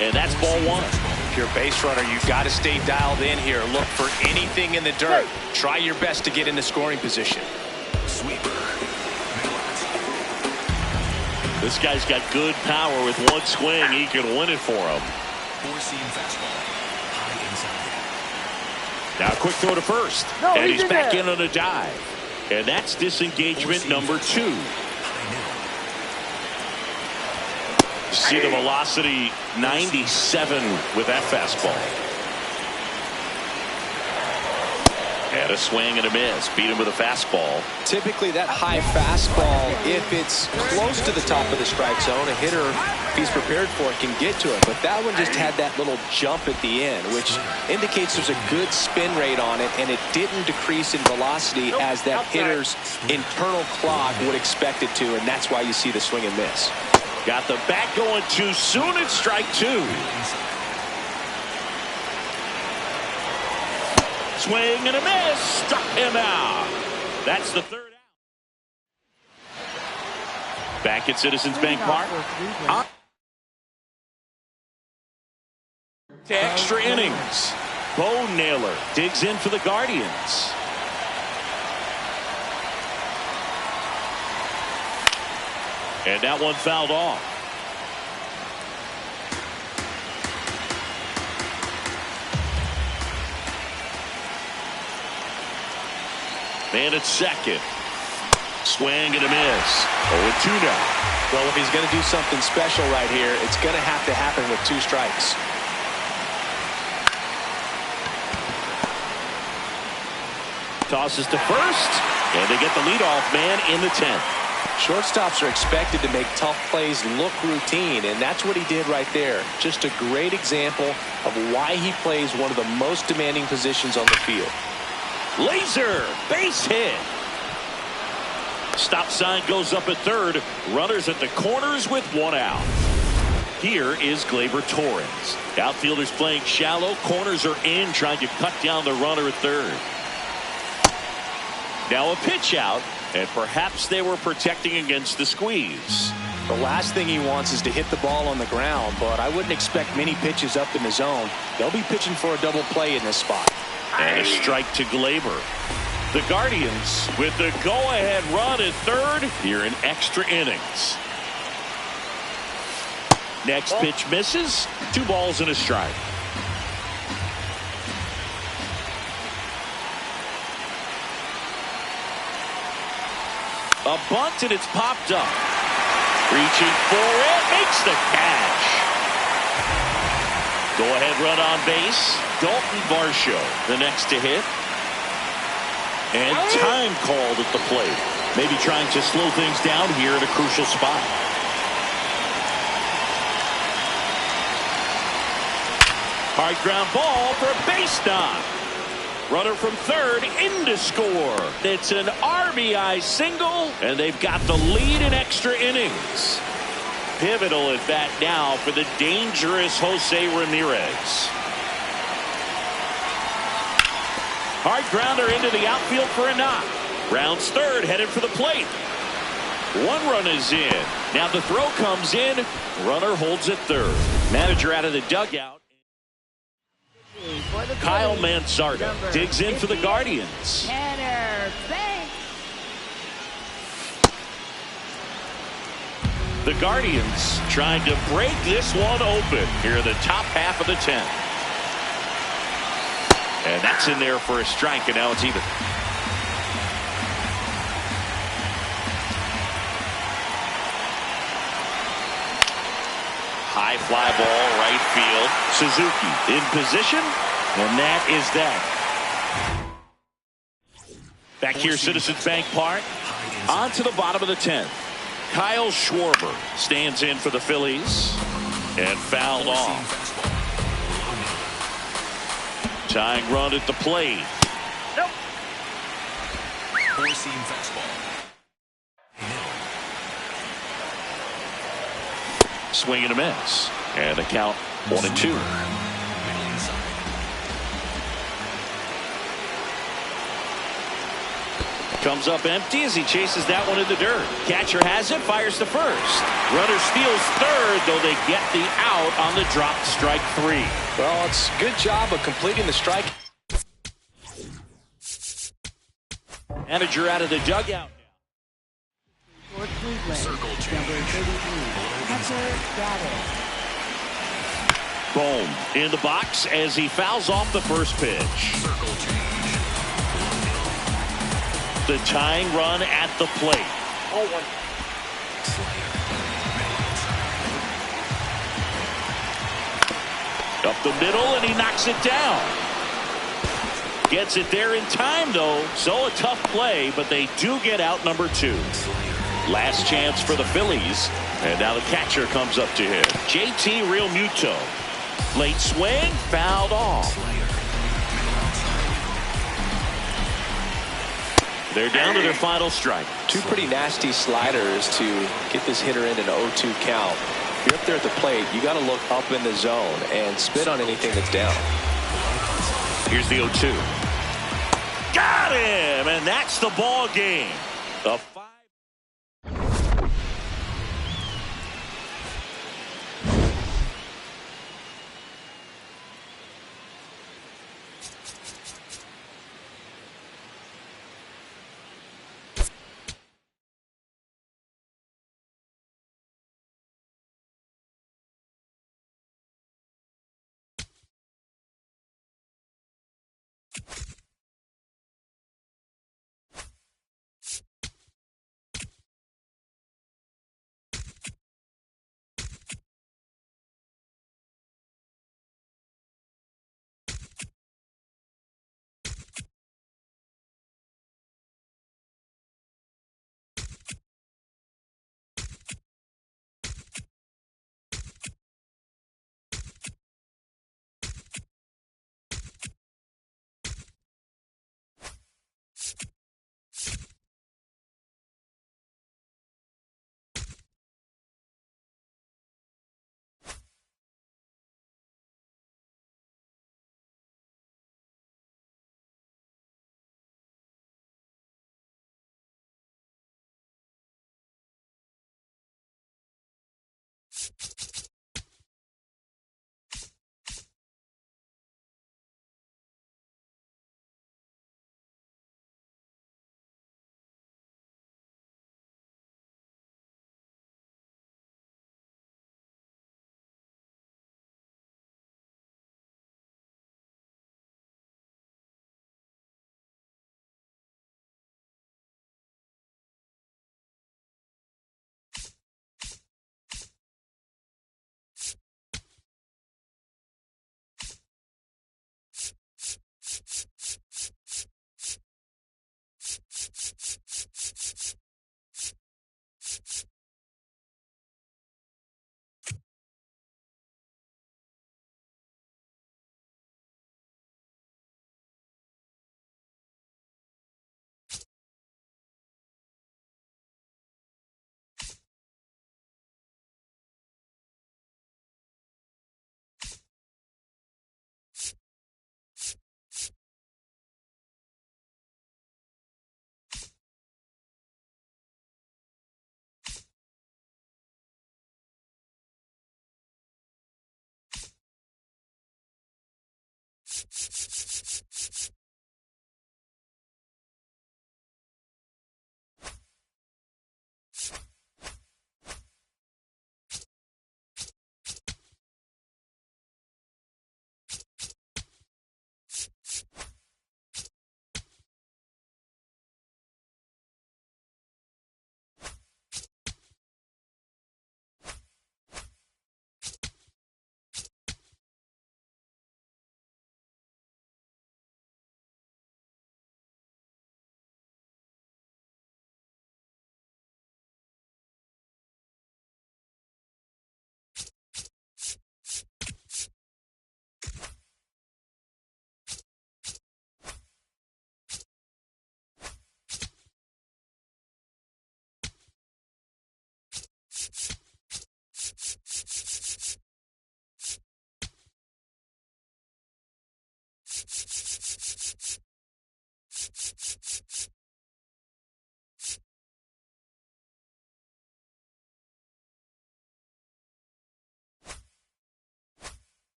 Speaker 2: And that's ball 1.
Speaker 3: If you're a base runner, you've got to stay dialed in here. Look for anything in the dirt. Try your best to get into scoring position.
Speaker 4: Sweeper.
Speaker 2: This guy's got good power. With one swing, he can win it for him.
Speaker 4: Four-seam fastball. High inside.
Speaker 2: Now a quick throw to first. And he's back in on a dive. And that's disengagement number 2. See the velocity 97 with that fastball. And a swing and a miss. Beat him with a fastball.
Speaker 3: Typically that high fastball, if it's close to the top of the strike zone, a hitter, if he's prepared for it, can get to it. But that one just had that little jump at the end, which indicates there's a good spin rate on it, and it didn't decrease in velocity as that hitter's internal clock would expect it to, and that's why you see the swing and miss.
Speaker 2: Got the bat going too soon. It's strike 2. Swing and a miss. Struck him out. That's the third out. Back at Citizens Bank Park. To extra innings. Bo Naylor digs in for the Guardians. And that one fouled off. Man at second. Swing and a miss. 0-2 now.
Speaker 3: Well, if he's going to do something special right here, it's going to have to happen with 2 strikes.
Speaker 2: Tosses to first, and they get the leadoff man in the 10th.
Speaker 3: Shortstops are expected to make tough plays look routine, and that's what he did right there. Just a great example of why he plays one of the most demanding positions on the field.
Speaker 2: Laser base hit. Stop sign goes up at third. Runners at the corners with 1 out. Here is Gleyber Torres. Outfielders playing shallow. Corners are in, trying to cut down the runner at third. Now a pitch out, and perhaps they were protecting against the squeeze.
Speaker 3: The last thing he wants is to hit the ball on the ground, but I wouldn't expect many pitches up in the zone. They'll be pitching for a double play in this spot.
Speaker 2: And a strike to Gleyber. The Guardians with the go-ahead run at third here in extra innings. Next pitch misses. 2 balls and a strike. A bunt, and it's popped up. Reaching for it, makes the catch. Go-ahead run on base. Dalton Varsho, the next to hit. And time called at the plate. Maybe trying to slow things down here at a crucial spot. Hard ground ball for a base knock. Runner from third in to score. It's an RBI single, and they've got the lead in extra innings. Pivotal at bat now for the dangerous Jose Ramirez. Hard grounder into the outfield for a knock. Rounds third, headed for the plate. One run is in. Now the throw comes in. Runner holds at third. Manager out of the dugout. Kyle Manzardo digs in for the Guardians.
Speaker 6: Tanner Banks.
Speaker 2: The Guardians trying to break this one open here in the top half of the 10th. And that's in there for a strike, and now it's even. High fly ball, right field. Suzuki in position, and that is that. Back here, Citizens Bank Park. On to the bottom of the 10th. Kyle Schwarber stands in for the Phillies and fouled off. Tying run at the plate.
Speaker 5: Nope.
Speaker 4: Four-seam fastball.
Speaker 2: Swing and a miss. And the count 1-2. Comes up empty as he chases that one in the dirt. Catcher has it, fires to first. Runner steals third, though they get the out on the drop, strike 3.
Speaker 3: Well, it's a good job of completing the strike.
Speaker 2: Manager out of the dugout.
Speaker 6: For Cleveland.
Speaker 4: Circle change.
Speaker 6: Number 33. Hunter Gaddis.
Speaker 2: Bohm in the box as he fouls off the first pitch.
Speaker 4: Circle change.
Speaker 2: The tying run at the plate.
Speaker 5: 0-1.
Speaker 2: Up the middle, and he knocks it down. Gets it there in time, though. So a tough play, but they do get out number 2. Last chance for the Phillies. And now the catcher comes up to him. JT Realmuto. Late swing, fouled off. They're down to their final strike.
Speaker 3: Two pretty nasty sliders to get this hitter in an 0-2 count. If you're up there at the plate, you got to look up in the zone and spit on anything that's down.
Speaker 2: Here's the 0-2. Got him, and that's the ball game. The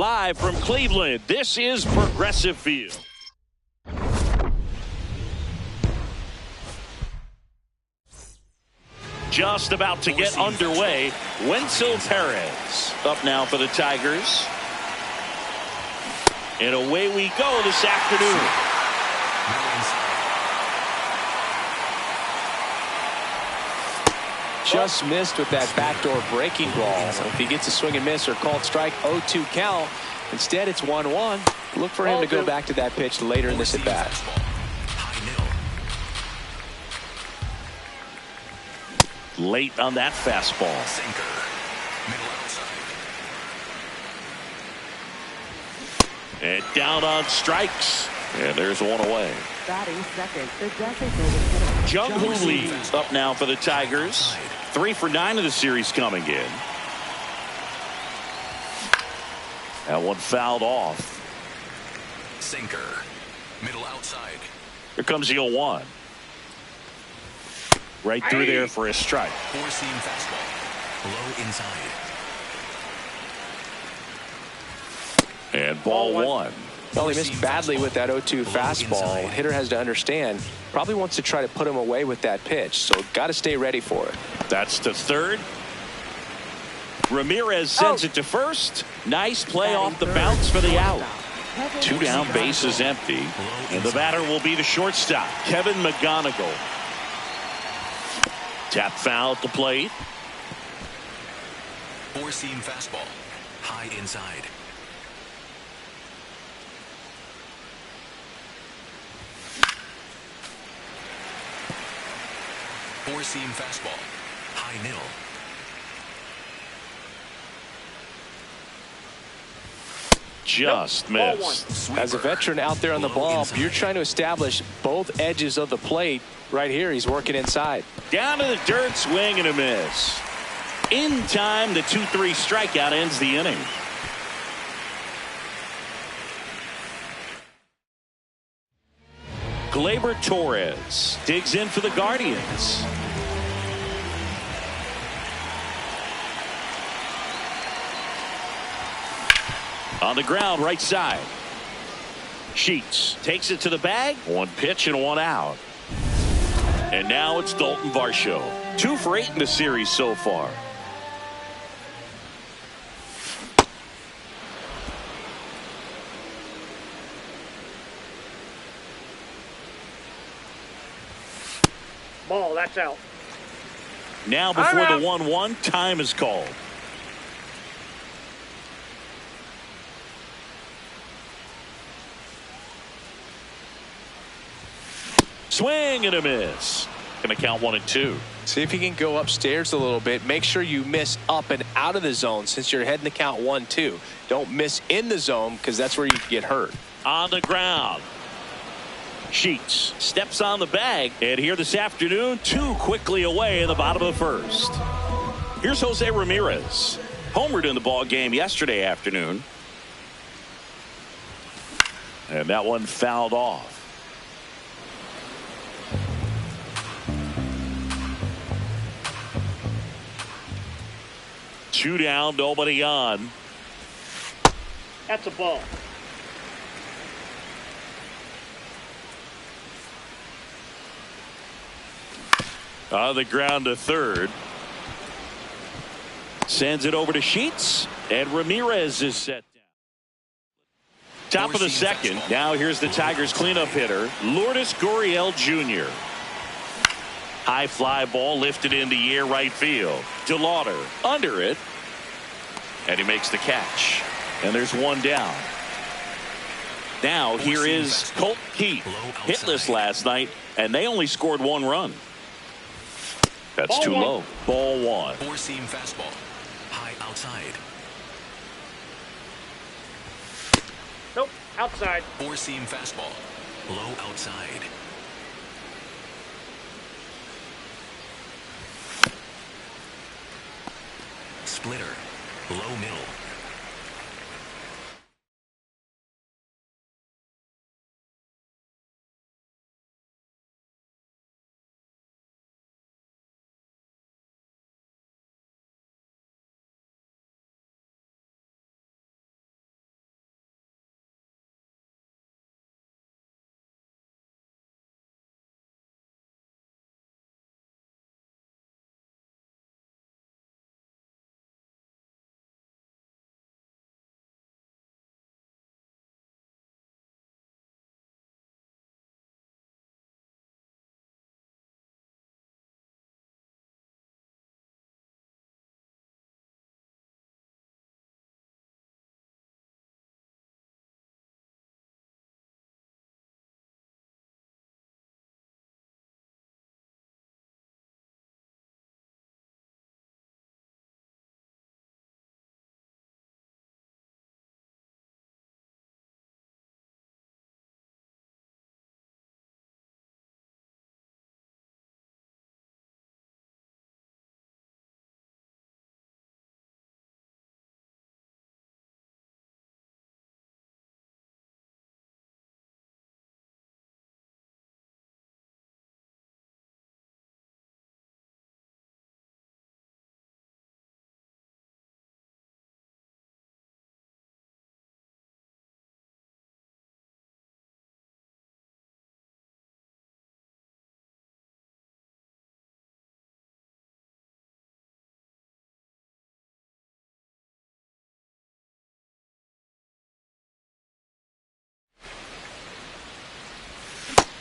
Speaker 2: Live from Cleveland, this is Progressive Field. Just about to get underway. Wenzel Perez up now for the Tigers. And away we go this afternoon.
Speaker 3: Just missed with that backdoor breaking ball. If he gets a swing and miss or called strike, 0-2 count. Instead, it's 1-1. Look for him to go back to that pitch later in this at bat.
Speaker 2: Late on that fastball. And down on strikes. And there's one away.
Speaker 6: Batting second, the designated hitter.
Speaker 2: Jung-Hoo Lee up now for the Tigers. 3 for 9 of the series coming in. That one fouled off.
Speaker 4: Sinker. Middle outside.
Speaker 2: Here comes the 0-1. Right through there for a strike.
Speaker 4: Four-seam fastball. Low inside.
Speaker 2: And ball one.
Speaker 3: Well, he missed badly with that 0-2 fastball. Hitter has to understand, probably wants to try to put him away with that pitch, so got to stay ready for it.
Speaker 2: That's to third. Ramirez sends it to first. Nice play off the bounce for the out. 2 down, base is empty. And the batter will be the shortstop, Kevin McGonigal. Tap foul at the plate.
Speaker 4: Four-seam fastball. High inside. Four-seam fastball. High middle.
Speaker 2: Just missed.
Speaker 3: As a veteran out there on the ball, you're trying to establish both edges of the plate. Right here, he's working inside.
Speaker 2: Down to the dirt, swing and a miss. In time, the 2-3 strikeout ends the inning. Gleyber Torres digs in for the Guardians. On the ground, right side. Sheets takes it to the bag. 1 pitch and 1 out. And now it's Dalton Varsho. 2 for 8 in the series so far.
Speaker 5: Ball, that's out.
Speaker 2: Now before the 1-1, time is called. Swing and a miss. Gonna count 1 and 2.
Speaker 3: See if you can go upstairs a little bit. Make sure you miss up and out of the zone since you're heading to count 1-2. Don't miss in the zone because that's where you can get hurt.
Speaker 2: On the ground. Sheets steps on the bag, and here this afternoon, 2 quickly away in the bottom of the first. Here's Jose Ramirez. Homered in the ball game yesterday afternoon. And that one fouled off. Two down, nobody on.
Speaker 5: That's a ball.
Speaker 2: On the ground to third. Sends it over to Sheets, and Ramirez is set down. Top of the second. Now here's the Tigers cleanup hitter, Lourdes Gurriel Jr. High fly ball lifted in the air, right field. DeLauder under it, and he makes the catch. And there's 1 down. Now here is Colt Keith, hitless last night, and they only scored 1 run. That's too low. Ball 1.
Speaker 4: Four-seam fastball. High outside.
Speaker 5: Nope, outside.
Speaker 4: Four-seam fastball. Low outside. Splitter. Low middle.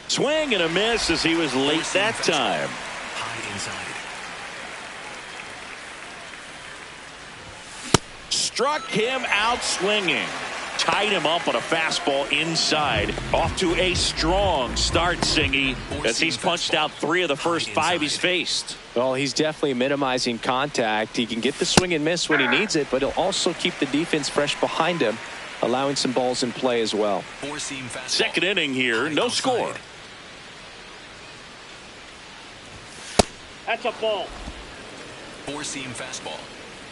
Speaker 2: Swing and a miss as he was late that time.
Speaker 4: High inside.
Speaker 2: Struck him out swinging. Tied him up on a fastball inside. Off to a strong start, Singy, as he's punched out 3 of the first 5 he's faced.
Speaker 3: Well, he's definitely minimizing contact. He can get the swing and miss when he needs it, but he'll also keep the defense fresh behind him, allowing some balls in play as well.
Speaker 2: Second inning here, no score.
Speaker 5: That's a ball.
Speaker 4: 4-seam fastball.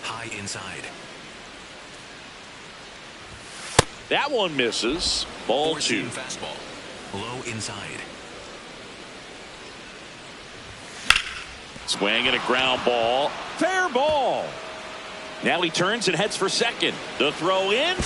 Speaker 4: High inside.
Speaker 2: That one misses. Ball 2.
Speaker 4: 4-seam fastball. Low inside.
Speaker 2: Swing and a ground ball. Fair ball. Now he turns and heads for second. The throw in.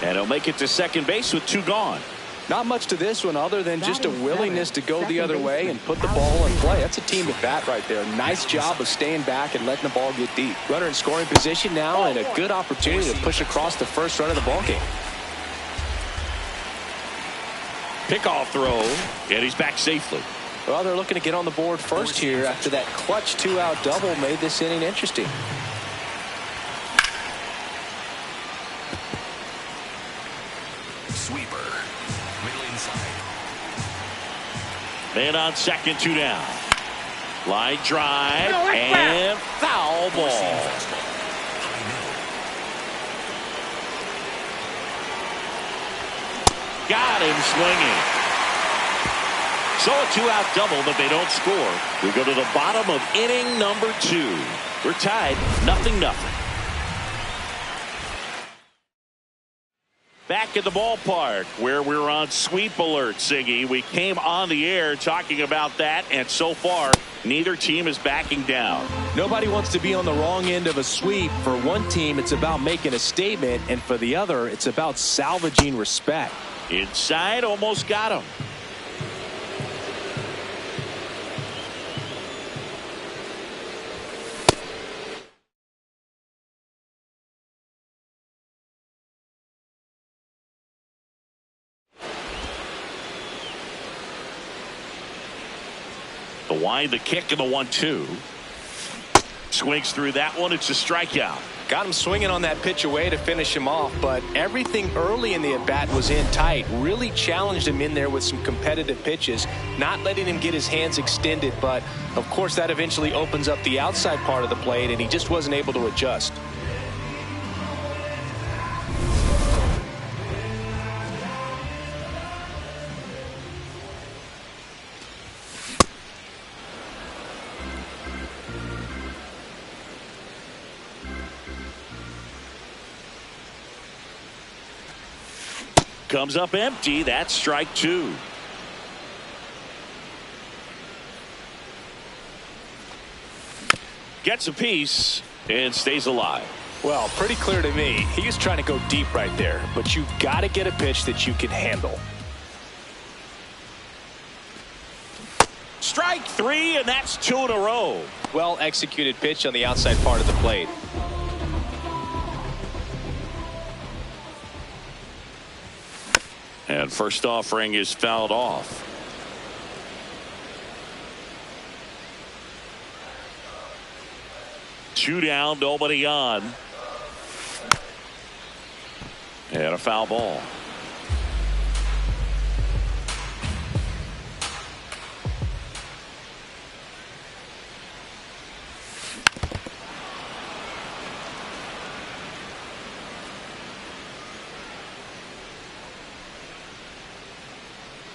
Speaker 2: And he'll make it to second base with 2 gone.
Speaker 3: Not much to this one other than just a willingness to go the other way and put the ball in play. That's a team at bat right there. Nice job of staying back and letting the ball get deep. Runner in scoring position now and a good opportunity to push across the first run of the ball game.
Speaker 2: Pickoff throw, and he's back safely.
Speaker 3: Well, they're looking to get on the board first here after that clutch 2-out double made this inning interesting.
Speaker 4: Sweeper. Middle inside.
Speaker 2: Man on second, 2 down. Line drive and foul ball.
Speaker 4: 4-seam fastball. High middle.
Speaker 2: Got him swinging. So a 2-out double, but they don't score. We go to the bottom of inning number 2. We're tied 0-0. Back at the ballpark where we're on sweep alert, Siggy. We came on the air talking about that, and so far, neither team is backing down.
Speaker 3: Nobody wants to be on the wrong end of a sweep. For one team, it's about making a statement, and for the other, it's about salvaging respect.
Speaker 2: Inside, almost got him. The wind, the kick, and the 1-2. Swings through that one. It's a strikeout.
Speaker 3: Got him swinging on that pitch away to finish him off, but everything early in the at-bat was in tight. Really challenged him in there with some competitive pitches, not letting him get his hands extended, but of course that eventually opens up the outside part of the plate, and he just wasn't able to adjust.
Speaker 2: Comes up empty. That's strike 2. Gets a piece and stays alive.
Speaker 3: Well, pretty clear to me. He was trying to go deep right there, but you've got to get a pitch that you can handle.
Speaker 2: Strike 3, and that's 2 in a row.
Speaker 3: Well executed pitch on the outside part of the plate.
Speaker 2: And first offering is fouled off. Two down, nobody on. And a foul ball.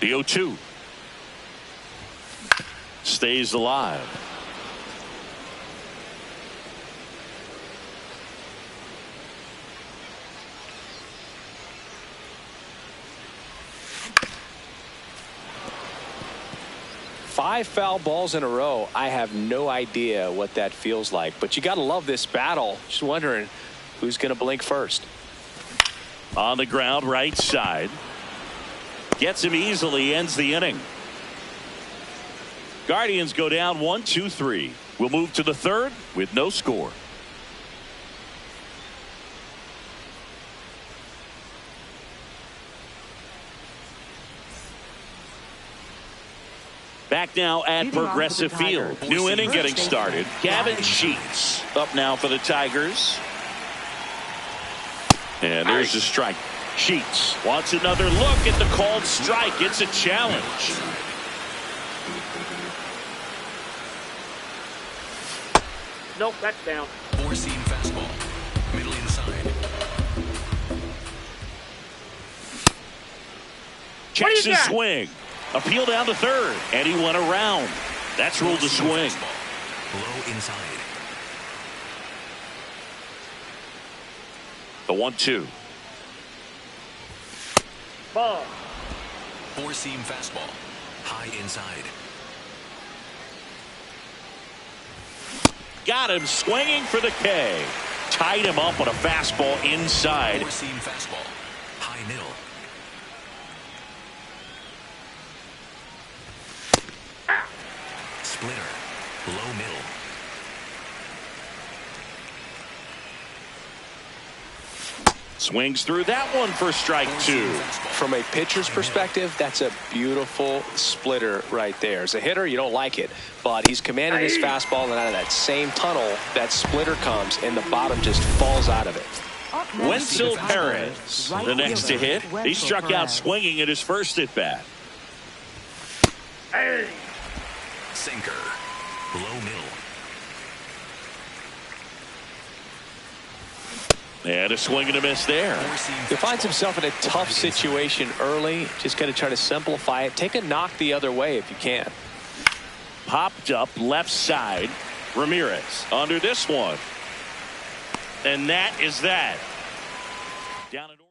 Speaker 2: The 0-2 stays alive.
Speaker 3: Five foul balls in a row. I have no idea what that feels like, but you got to love this battle. Just wondering who's going to blink first.
Speaker 2: On the ground, right side. Gets him easily, ends the inning. Guardians go down 1-2-3. We'll move to the third with no score. Back now at
Speaker 6: Leading off
Speaker 2: Progressive
Speaker 6: for the
Speaker 2: Field.
Speaker 6: Tigers.
Speaker 2: New inning
Speaker 6: First
Speaker 2: getting
Speaker 6: baseman,
Speaker 2: started. Gavin
Speaker 6: Ryan.
Speaker 2: Sheets up now for the Tigers. And there's the strike. Sheets wants another look at the called strike. It's a challenge.
Speaker 5: Nope, that's down.
Speaker 4: Four-seam fastball. Middle inside.
Speaker 2: Checks
Speaker 5: you
Speaker 2: his
Speaker 5: got?
Speaker 2: swing. Appeal down to third. And he went around. That's ruled a
Speaker 4: Four-seam
Speaker 2: swing.
Speaker 4: fastball. Low inside.
Speaker 2: The 1-2.
Speaker 5: Ball.
Speaker 4: Four-seam fastball. High inside.
Speaker 2: Got him swinging for the K. Tied him up on a fastball inside.
Speaker 4: Four-seam fastball. High middle. Splitter. Low middle.
Speaker 2: Swings through that one for strike two.
Speaker 3: From a pitcher's perspective, that's a beautiful splitter right there. As a hitter, you don't like it, but he's commanding his fastball, and out of that same tunnel, that splitter comes, and the bottom just falls out of it.
Speaker 6: Up next
Speaker 2: Wenzel
Speaker 6: is the Tigers.
Speaker 2: Perez,
Speaker 6: Right
Speaker 2: the next to
Speaker 6: fielder,
Speaker 2: hit. He
Speaker 6: Wenzel
Speaker 2: struck out
Speaker 6: Perez.
Speaker 2: swinging at his first at bat.
Speaker 5: Hey.
Speaker 4: Sinker. Low middle.
Speaker 2: And a swing and a miss there.
Speaker 4: Four-seam
Speaker 3: He finds
Speaker 4: fastball.
Speaker 3: himself in a tough situation early. Just got to try to simplify it. Take a knock the other way if you can.
Speaker 2: Popped up left side. Ramirez under this one. And that is that. Down in order.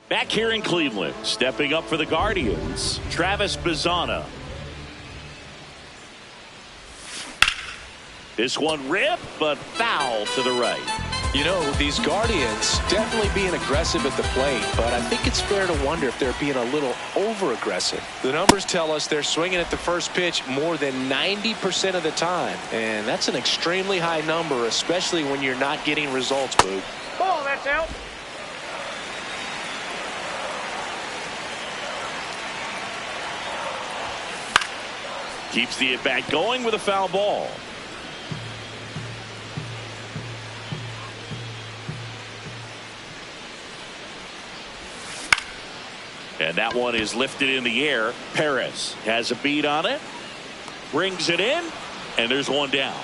Speaker 2: Back here in Cleveland, stepping up for the Guardians, Travis Bazzana. This one ripped, but foul to the right.
Speaker 3: You know, these Guardians definitely being aggressive at the plate, but I think it's fair to wonder if they're being a little over-aggressive. The numbers tell us they're swinging at the first pitch more than 90% of the time, and that's an extremely high number, especially when you're not getting results, Boog.
Speaker 5: Ball, that's out.
Speaker 2: Keeps the at-bat going with a foul ball. And that one is lifted in the air. Perez has a beat on it. Brings it in. And there's one down.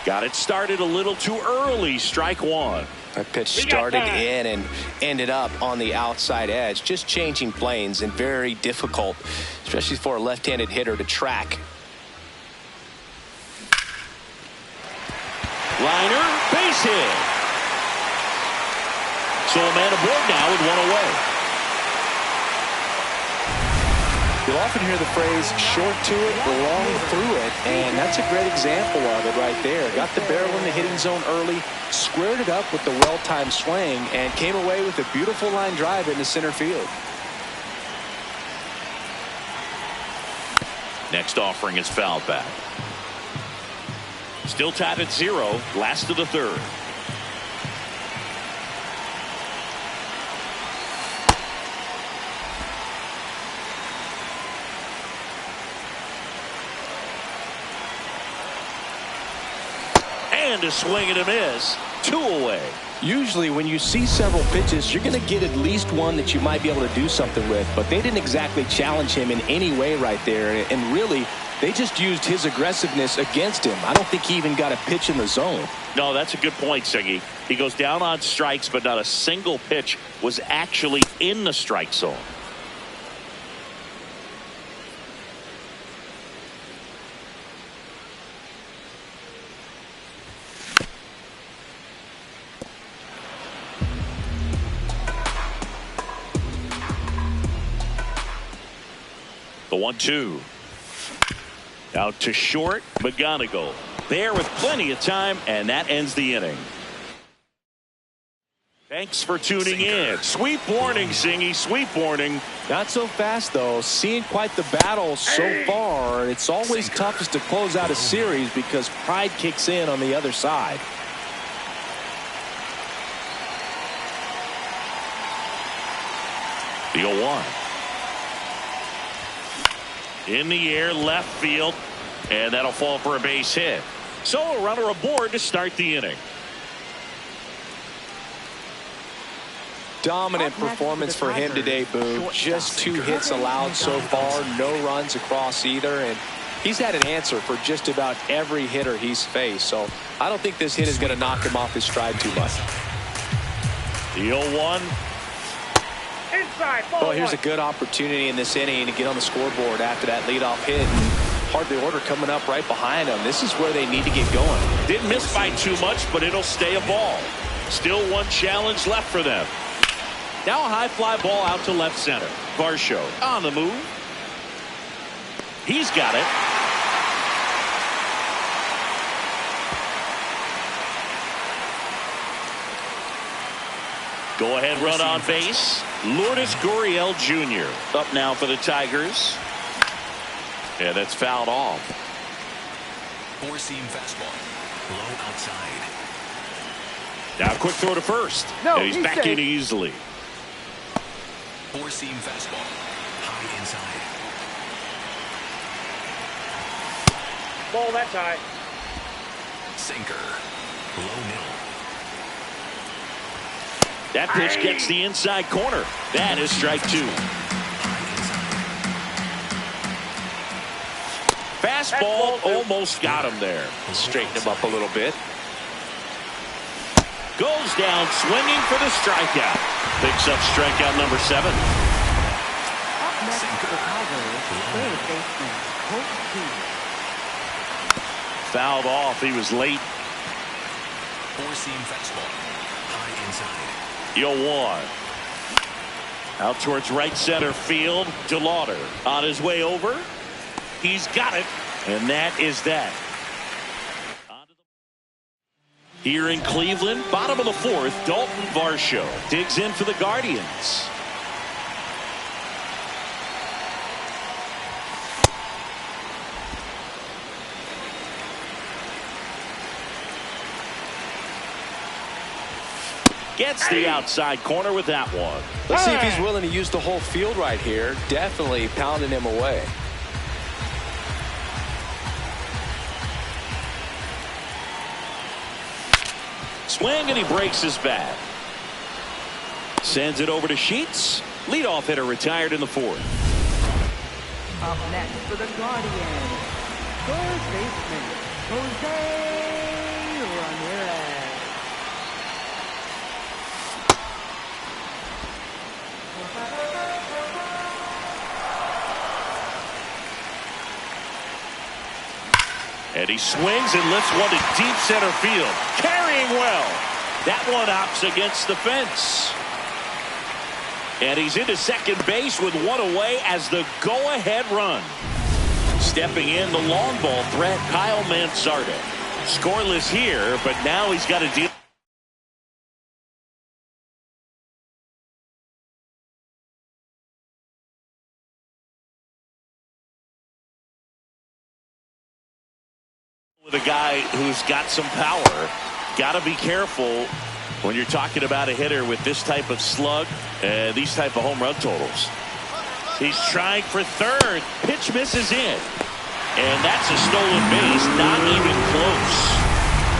Speaker 2: Got it started a little too early. Strike one.
Speaker 3: That pitch
Speaker 5: We got
Speaker 3: started
Speaker 5: time.
Speaker 3: in and ended up on the outside edge, just changing planes, and very difficult, especially for a left-handed hitter to track.
Speaker 2: Liner, base hit. So a man aboard now with one away.
Speaker 3: You'll often hear the phrase short to it, long through it, and that's a great example of it right there. Got the barrel in the hitting zone early, squared it up with the well-timed swing, and came away with a beautiful line drive into center field.
Speaker 2: Next offering is fouled back. Still tied at 0, last of the third. And a swing and a miss. 2 away.
Speaker 3: Usually when you see several pitches, you're going to get at least one that you might be able to do something with, but they didn't exactly challenge him in any way right there, and really they just used his aggressiveness against him. I don't think he even got a pitch in the zone.
Speaker 2: No, that's a good point, Siggy. He goes down on strikes, but not a single pitch was actually in the strike zone. The 1-2. Out to short, McGonigal. There with plenty of time, and that ends the inning. Thanks for tuning in. Sweep warning, Singy. Sweep warning.
Speaker 3: Not so fast, though. Seeing quite the battle so far. It's always toughest to close out a series because pride kicks in on the other side.
Speaker 2: The 0-1. In the air, left field, and that'll fall for a base hit. So a runner aboard to start the inning.
Speaker 3: Dominant performance for him today, Boo. Just 2 hits allowed so far, no runs across either, and he's had an answer for just about every hitter he's faced. So I don't think this hit is going to knock him off his stride too much.
Speaker 2: The 0-1.
Speaker 5: Inside, ball
Speaker 3: Well, here's
Speaker 5: one.
Speaker 3: a good opportunity in this inning to get on the scoreboard after that leadoff hit. Hardly order coming up right behind them. This is where they need to get going.
Speaker 2: Didn't miss by too much, but it'll stay a ball. Still one challenge left for them. Now a high fly ball out to left center. Varsho on the move. He's got it. Go ahead run on base. Lourdes Gurriel Jr. up now for the Tigers. Yeah, that's fouled off.
Speaker 4: Four-seam fastball. Low outside.
Speaker 2: Now a quick throw to first.
Speaker 5: No,
Speaker 2: and he's back in easily.
Speaker 4: Four-seam fastball. High inside.
Speaker 5: Ball that's high.
Speaker 4: Sinker. Low middle.
Speaker 2: That pitch gets the inside corner. That is strike 2. Fastball almost got him there.
Speaker 3: Straighten him up a little bit.
Speaker 2: Goes down swinging for the strikeout. Picks up strikeout number 7.
Speaker 6: Up next for the Tigers, third baseman, Colt C.
Speaker 2: Fouled off. He was late.
Speaker 4: Four-seam fastball. High inside.
Speaker 2: 0-1. Out towards right center field. DeLauder on his way over. He's got it. And that is that. Here in Cleveland, bottom of the 4th, Dalton Varsho digs in for the Guardians. Gets the outside corner with that one.
Speaker 3: Let's see if he's willing to use the whole field right here. Definitely pounding him away.
Speaker 2: Swing and he breaks his bat. Sends it over to Sheets. Leadoff hitter retired in the 4th.
Speaker 6: Up next for the Guardians, third baseman, Jose Ramirez.
Speaker 2: And he swings and lifts one to deep center field. Carrying well. That one hops against the fence. And he's into second base with one away as the go-ahead run. Stepping in the long ball threat, Kyle Mansarda. Scoreless here, but now he's got to deal with a guy who's got some power. Got to be careful when you're talking about a hitter with this type of slug and these type of home run totals. He's trying for third. Pitch misses in. And that's a stolen base. Not even close.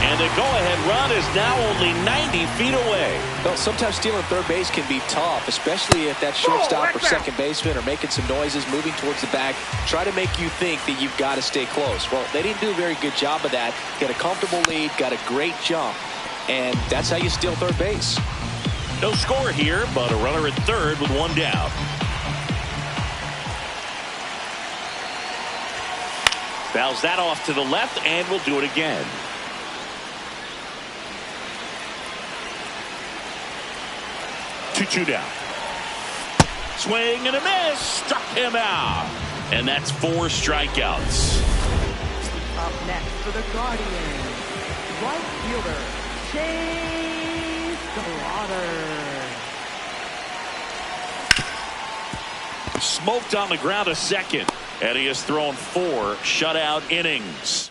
Speaker 2: And the go-ahead run is now only 90 feet away.
Speaker 3: Well, sometimes stealing third base can be tough, especially if that shortstop or second baseman are making some noises, moving towards the bag, try to make you think that you've got to stay close. Well, they didn't do a very good job of that. Get a comfortable lead, got a great jump, and that's how you steal third base.
Speaker 2: No score here, but a runner at third with one down. Fouls that off to the left, and we'll do it again. Two down. Swing and a miss. Struck him out. And that's 4 strikeouts.
Speaker 6: Up next for the Guardians, right fielder, Chase Slaughtered.
Speaker 2: Smoked on the ground a second. And he has thrown 4 shutout innings.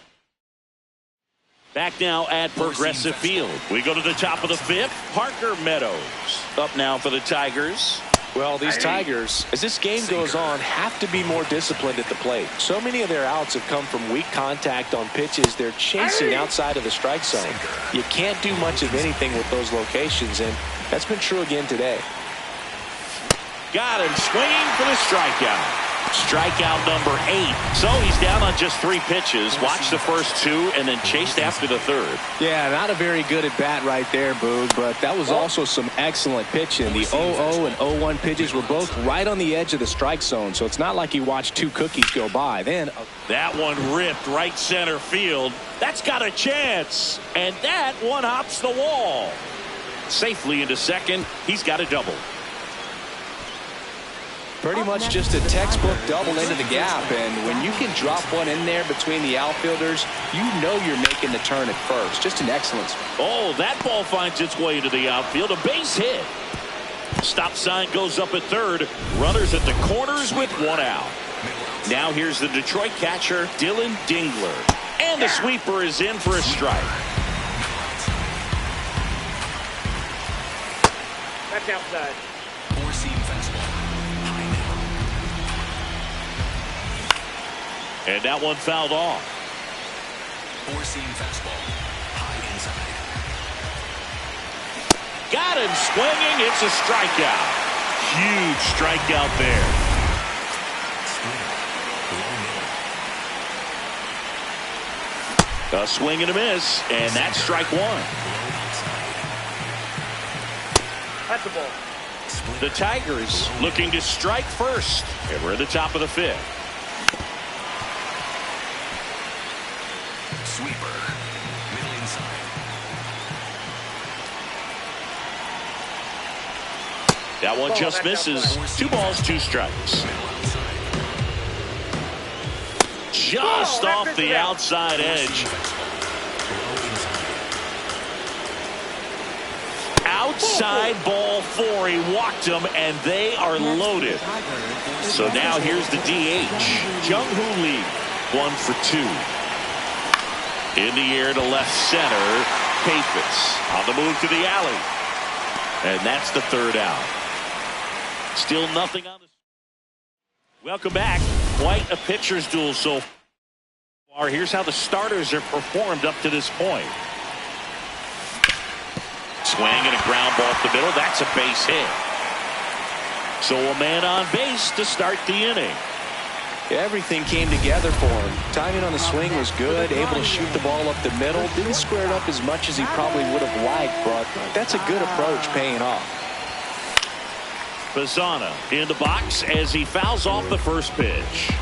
Speaker 2: Back now at Progressive Field. We go to the top of the 5th. Parker Meadows up now for the Tigers.
Speaker 3: Well, these Tigers, as this game goes on, have to be more disciplined at the plate. So many of their outs have come from weak contact on pitches they're chasing outside of the strike zone. You can't do much of anything with those locations, and that's been true again today.
Speaker 2: Got him swinging for the strikeout. Strikeout number 8. So he's down on just 3 pitches. Watch the first 2 and then chased after the 3rd.
Speaker 3: Yeah, not a very good at bat right there, Boog, but that was also some excellent pitching. The 0-0 and 0-1 pitches were both right on the edge of the strike zone, so it's not like he watched 2 cookies go by. Then
Speaker 2: that one ripped right center field. That's got a chance, and that one hops the wall. Safely into second. He's got a double.
Speaker 3: Pretty much just a textbook double into the gap, and when you can drop one in there between the outfielders, you know you're making the turn at first. Just an excellent swing.
Speaker 2: Oh, that ball finds its way into the outfield. A base hit. Stop sign goes up at 3rd. Runners at the corners with 1 out. Now here's the Detroit catcher, Dylan Dingler. And the sweeper is in for a strike.
Speaker 5: That's outside.
Speaker 4: 4-seam fastball.
Speaker 2: And that one fouled off.
Speaker 4: 4-seam fastball. High inside.
Speaker 2: Got him swinging. It's a strikeout. Huge strikeout there. A swing and a miss, and that's strike 1.
Speaker 5: That's the ball.
Speaker 2: The Tigers looking to strike first. And we're at the top of the 5th.
Speaker 4: Sweeper. Middle inside.
Speaker 2: That one just misses. 2 balls, 2 strikes. Just off the outside edge. Outside ball 4. He walked them, and they are loaded. So now here's the DH. Jung-Hoo Lee, 1 for 2. In the air to left center. Papis on the move to the alley. And that's the 3rd out. Still nothing on the. Welcome back. Quite a pitcher's duel so far. Here's how the starters have performed up to this point. Swing and a ground ball up the middle. That's a base hit. So a man on base to start the inning.
Speaker 3: Everything came together for him. Timing on the swing was good, able to shoot the ball up the middle. Didn't square it up as much as he probably would have liked, but that's a good approach paying off.
Speaker 2: Bazzana in the box as he fouls off the first pitch.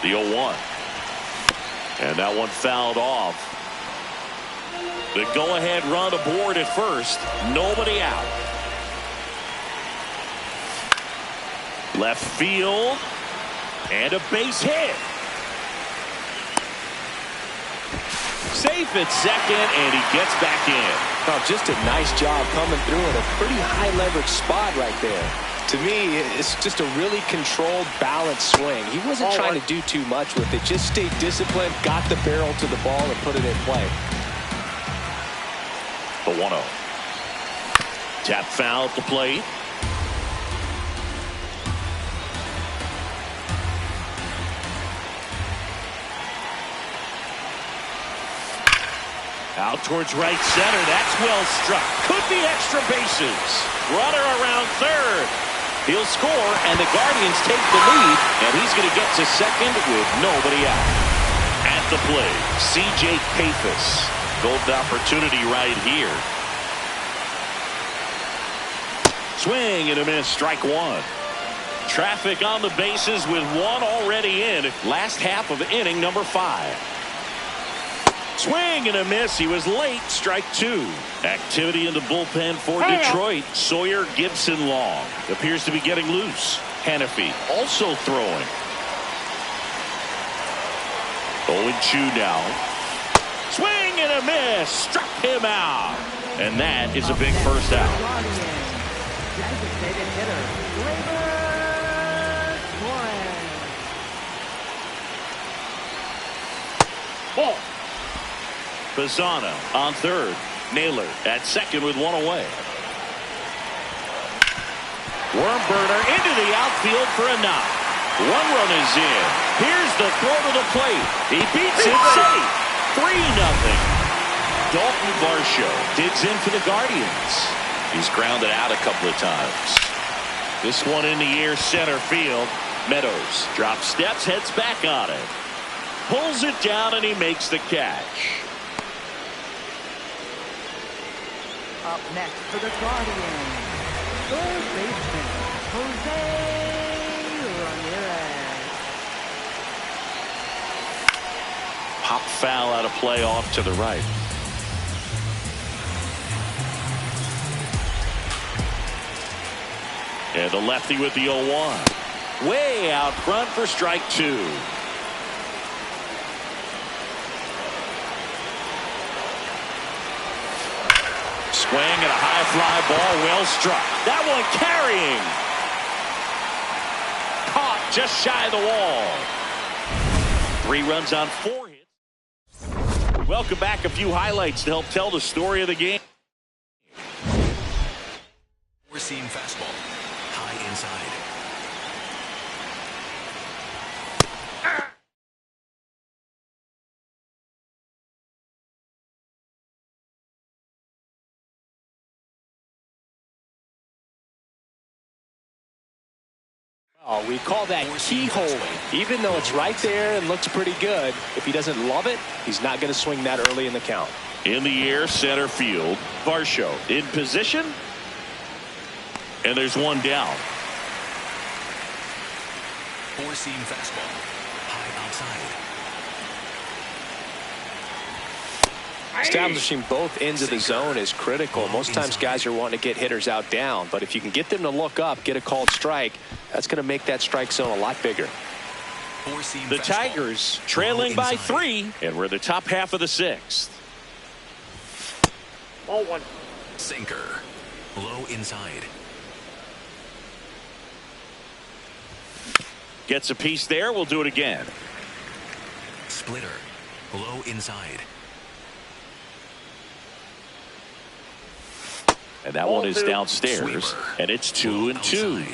Speaker 2: The 0-1. And that one fouled off. The go-ahead run aboard at first. Nobody out. Left field. And a base hit. Safe at second, and he gets back in.
Speaker 3: Oh, just a nice job coming through in a pretty high leverage spot right there. To me, it's just a really controlled, balanced swing. He wasn't trying to do too much with it. Just stayed disciplined, got the barrel to the ball, and put it in play.
Speaker 2: The 1-0. Tap foul at the plate. Out towards right center. That's well struck. Could be extra bases. Runner around 3rd. He'll score, and the Guardians take the lead, and he's going to get to second with nobody out. At the plate, C.J. Papis. Golden opportunity right here. Swing and a miss. Strike 1. Traffic on the bases with 1 already in. Last half of inning number 5. Swing and a miss. He was late. Strike 2. Activity in the bullpen for Detroit. Sawyer Gibson Long appears to be getting loose. Hannafy also throwing. 0-2 now. Swing swing and a miss. Struck him out. And that is a big first out.
Speaker 6: Designated hitter,
Speaker 5: Ball.
Speaker 2: Bazzana on third. Naylor at second with one away. Worm burner into the outfield for a knock. One run is in. Here's the throw to the plate. He beats it safe. 3-0. Dalton Varsho digs in for the Guardians. He's grounded out a couple of times. This one in the air center field. Meadows drops steps, heads back on it. Pulls it down and he makes the catch.
Speaker 6: Up next for the Guardians, third baseman, Jose Ramirez.
Speaker 2: Pop foul out of play off to the right. And the lefty with the 0-1. Way out front for strike two. Swing and a high fly ball, well struck. That one carrying. Caught just shy of the wall. 3 runs on 4 hits. Welcome back. A few highlights to help tell the story of the game.
Speaker 4: Four-seam fastball. High inside.
Speaker 3: Oh, we call that keyholing. Even though it's right there and looks pretty good, if he doesn't love it, he's not going to swing that early in the count.
Speaker 2: In the air, center field. Varsho in position. And there's one down.
Speaker 4: Four-seam fastball. High outside.
Speaker 3: Establishing both ends of the zone is critical. Most times guys are wanting to get hitters out down, but if you can get them to look up, get a called strike, that's going to make that strike zone a lot bigger.
Speaker 2: The Tigers trailing by 3, and we're the top half of the 6th.
Speaker 5: Ball 1.
Speaker 4: Sinker. Low inside.
Speaker 2: Gets a piece there. We'll do it again.
Speaker 4: Splitter. Low inside.
Speaker 2: And that one is downstairs.
Speaker 4: Sweeper.
Speaker 2: And it's 2-2.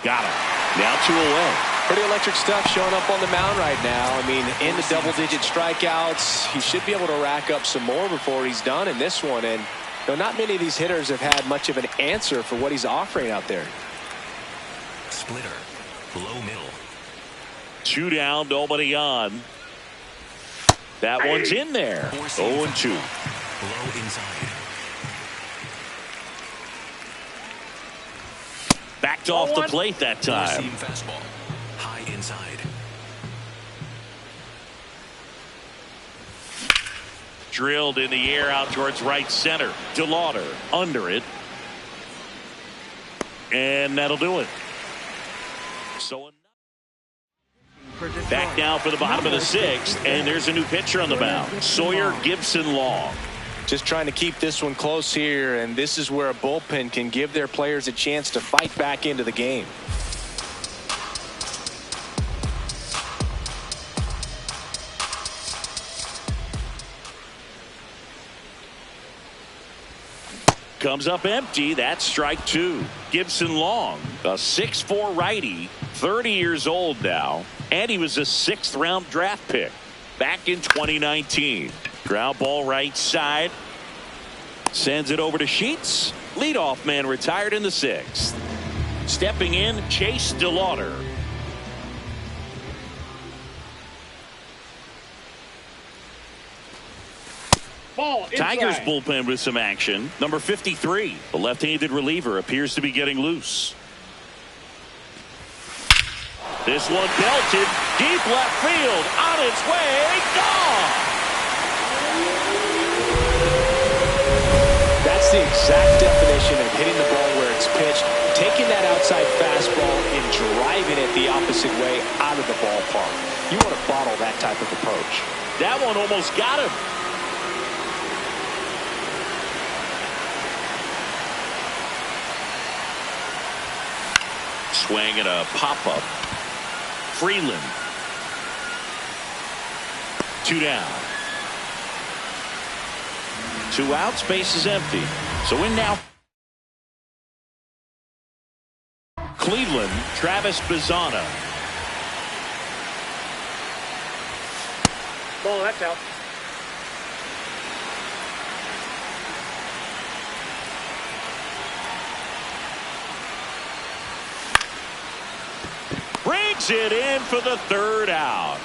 Speaker 2: Got him. Now 2 away.
Speaker 3: Pretty electric stuff showing up on the mound right now. I mean, in the double-digit strikeouts, he should be able to rack up some more before he's done in this one. And not many of these hitters have had much of an answer for what he's offering out there.
Speaker 4: Splitter. Low middle.
Speaker 2: 2 down, nobody on. That one's in there. 0-2.
Speaker 4: Low inside.
Speaker 2: Backed off the plate that time.
Speaker 4: Four-seam fastball. High inside.
Speaker 2: Drilled in the air out towards right center. DeLauder under it. And that'll do it. So back now for the bottom of the 6th, and there's a new pitcher on the mound, Sawyer Gibson-Long.
Speaker 3: Just trying to keep this one close here, and this is where a bullpen can give their players a chance to fight back into the game.
Speaker 2: Comes up empty. That's strike 2. Gibson-Long, a 6'4" righty, 30 years old now, and he was a 6th round draft pick back in 2019. Ground ball right side. Sends it over to Sheets. Leadoff man retired in the 6th. Stepping in, Chase DeLauder.
Speaker 5: Ball inside.
Speaker 2: Tigers bullpen with some action. Number 53, the left-handed reliever, appears to be getting loose. This one belted deep left field, on its way, gone.
Speaker 3: That's the exact definition of hitting the ball where it's pitched, taking that out outside fastball and driving it the opposite way out of the ballpark. You want to bottle that type of approach.
Speaker 2: That one almost got him. Swing and a pop-up. Freeland. 2 down. 2 outs, base is empty. So in now. Cleveland, Travis Bazzana.
Speaker 5: Ball, that's out.
Speaker 2: Brings it in for the 3rd out.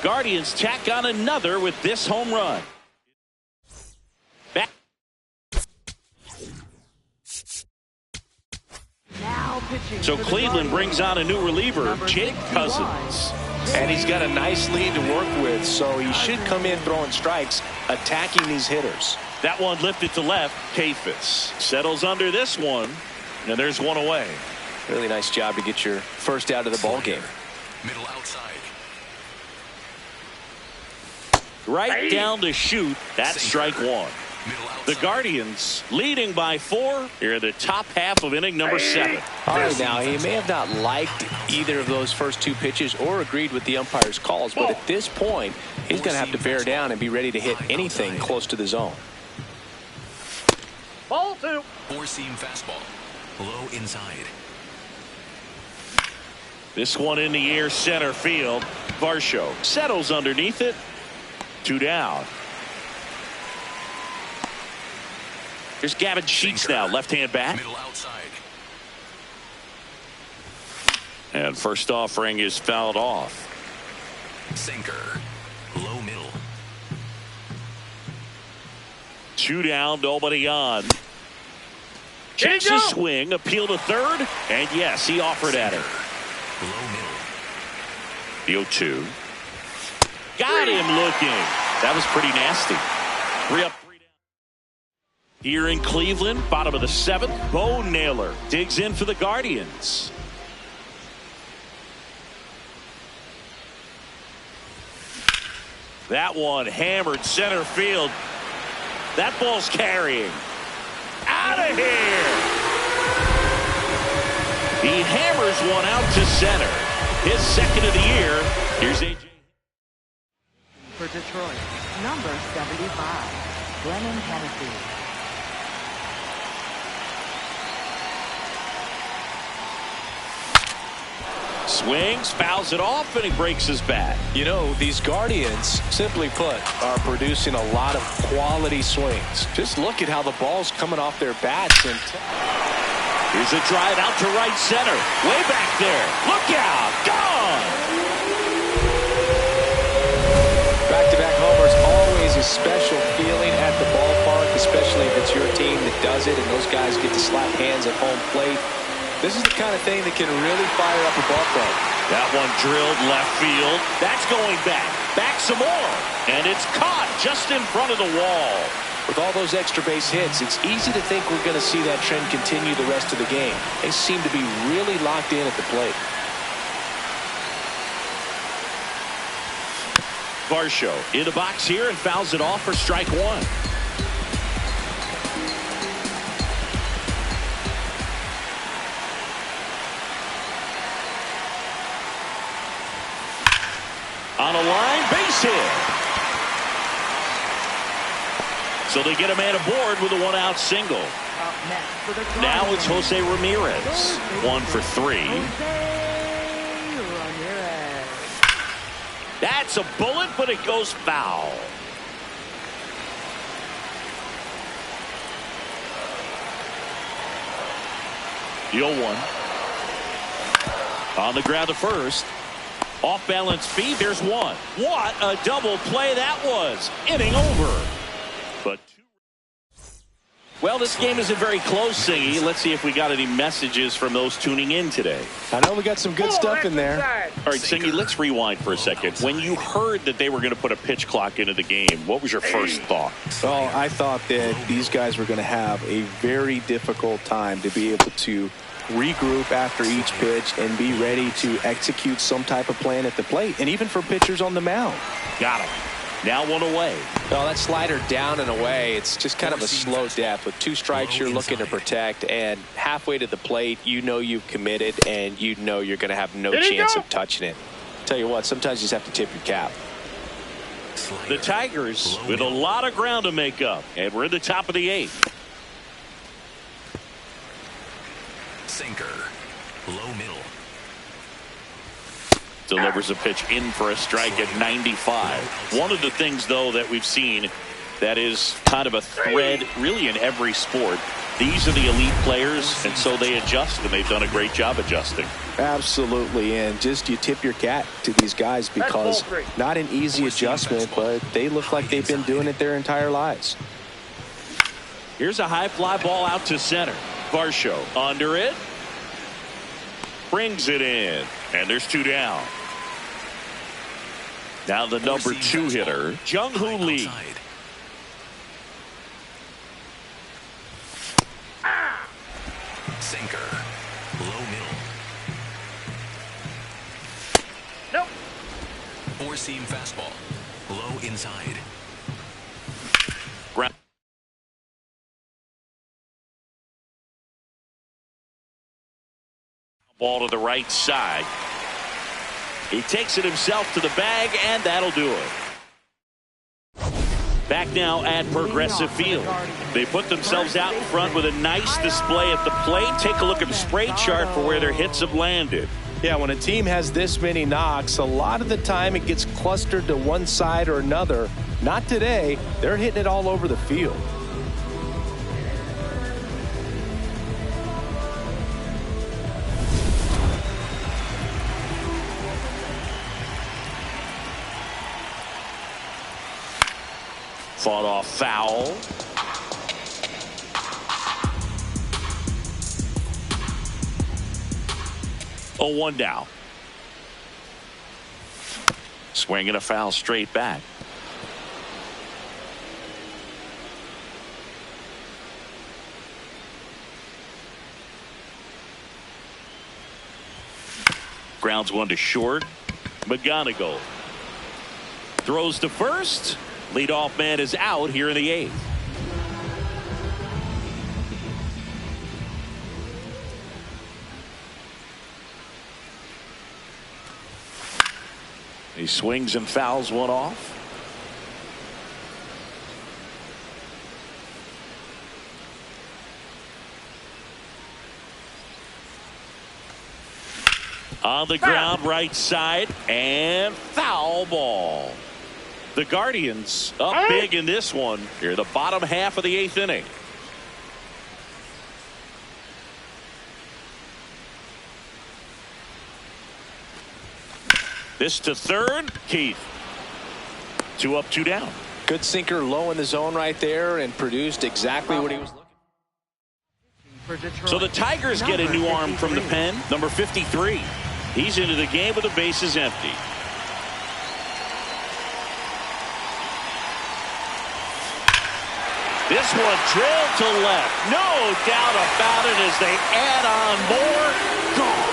Speaker 2: Guardians tack on another with this home run. Back. So Cleveland brings on a new reliever, Jake Cousins.
Speaker 3: And he's got a nice lead to work with, so he should come in throwing strikes, attacking these hitters.
Speaker 2: That one lifted to left. Kafis settles under this one, and there's one away.
Speaker 3: Really nice job to get your first out of the ball game.
Speaker 4: Middle outside.
Speaker 2: Right down to shoot. That's strike 1. The Guardians leading by 4 here in the top half of inning number 7.
Speaker 3: All right, now he may have not liked either of those first 2 pitches or agreed with the umpire's calls, but at this point he's going to have to bear down and be ready to hit anything close to the zone.
Speaker 5: Ball 2.
Speaker 4: 4-seam fastball. Low inside.
Speaker 2: This one in the air, center field. Varsho settles underneath it. 2 down. Here's Gavin Sheets now, left-hand bat.
Speaker 4: Middle outside.
Speaker 2: And first offering is fouled off.
Speaker 4: Sinker. Low middle.
Speaker 2: 2 down, nobody on. Checks his swing, appeal to 3rd, and yes, he offered at it.
Speaker 4: Low middle.
Speaker 2: The 0-2. Got him looking. That was pretty nasty. 3 up, 3 down. Here in Cleveland, bottom of the 7th, Bo Naylor digs in for the Guardians. That one hammered center field. That ball's carrying. Out of here. He hammers one out to center. His 2nd of the year. Here's AJ.
Speaker 6: For Detroit, number 75, Glennon Hennessy.
Speaker 2: Swings, fouls it off, and he breaks his bat.
Speaker 3: You know, these Guardians, simply put, are producing a lot of quality swings. Just look at how the ball's coming off their bats. And
Speaker 2: here's a drive out to right center. Way back there. Look out. Gone.
Speaker 3: Back-to-back homers, always a special feeling at the ballpark, especially if it's your team that does it and those guys get to slap hands at home plate. This is the kind of thing that can really fire up a ball club.
Speaker 2: That one drilled left field. That's going back. Back some more. And it's caught just in front of the wall.
Speaker 3: With all those extra base hits, it's easy to think we're going to see that trend continue the rest of the game. They seem to be really locked in at the plate.
Speaker 2: Varsho in the box here and fouls it off for strike 1. On a line, base hit. So they get a man aboard with a 1-out single. Now it's Jose Ramirez. 1 for 3. That's a bullet, but it goes foul. The 0-1. On the ground to first. Off balance feed. There's one. What a double play that was. Inning over. But well, this game isn't very close, Singy. Let's see if we got any messages from those tuning in today.
Speaker 3: I know we got some good stuff in there.
Speaker 2: All right, Singy, let's rewind for a second. When you heard that they were going to put a pitch clock into the game, what was your first thought?
Speaker 3: Well, I thought that these guys were going to have a very difficult time to be able to regroup after each pitch, and be ready to execute some type of plan at the plate, and even for pitchers on the mound.
Speaker 2: Got him. Now one away.
Speaker 3: Well, that slider down and away, it's just kind of a slow death. With 2 strikes, you're looking to protect, and halfway to the plate, you know you've committed, and you know you're going to have no chance of touching it. Tell you what, sometimes you just have to tip your cap.
Speaker 2: The Tigers with a lot of ground to make up, and we're in the top of the 8th.
Speaker 4: Sinker. Low middle.
Speaker 2: Delivers a pitch in for a strike at 95. One of the things, though, that we've seen that is kind of a thread really in every sport. These are the elite players, and so they adjust, and they've done a great job adjusting.
Speaker 3: Absolutely, and just you tip your cap to these guys because not an easy adjustment, but they look like they've been doing it their entire lives.
Speaker 2: Here's a high fly ball out to center. Varsho under it. Brings it in, and there's 2 down. Now the number 2 hitter, Jung-Hoo Lee.
Speaker 4: Sinker. Low middle.
Speaker 5: Nope.
Speaker 4: 4-seam fastball. Low inside.
Speaker 2: Ground ball to the right side. He takes it himself to the bag, and that'll do it. Back now at Progressive Field. They put themselves out in front with a nice display at the plate. Take a look at the spray chart for where their hits have landed.
Speaker 3: Yeah, when a team has this many knocks, a lot of the time it gets clustered to one side or another. Not today. They're hitting it all over the field.
Speaker 2: Fought off foul. Oh, 1 down. Swinging a foul straight back. Grounds 1 to short. McGonigal throws to first. Leadoff man is out here in the 8th. He swings and fouls one off. On the ground, right side, and foul ball. The Guardians up big in this one. Here, the bottom half of the 8th inning. This to third. Keith. 2 up, 2 down.
Speaker 3: Good sinker low in the zone right there and produced exactly what he was looking for.
Speaker 2: So the Tigers get a new arm from the pen. Number 53. He's into the game with the bases empty. This one drilled to left. No doubt about it as they add on more. Gone.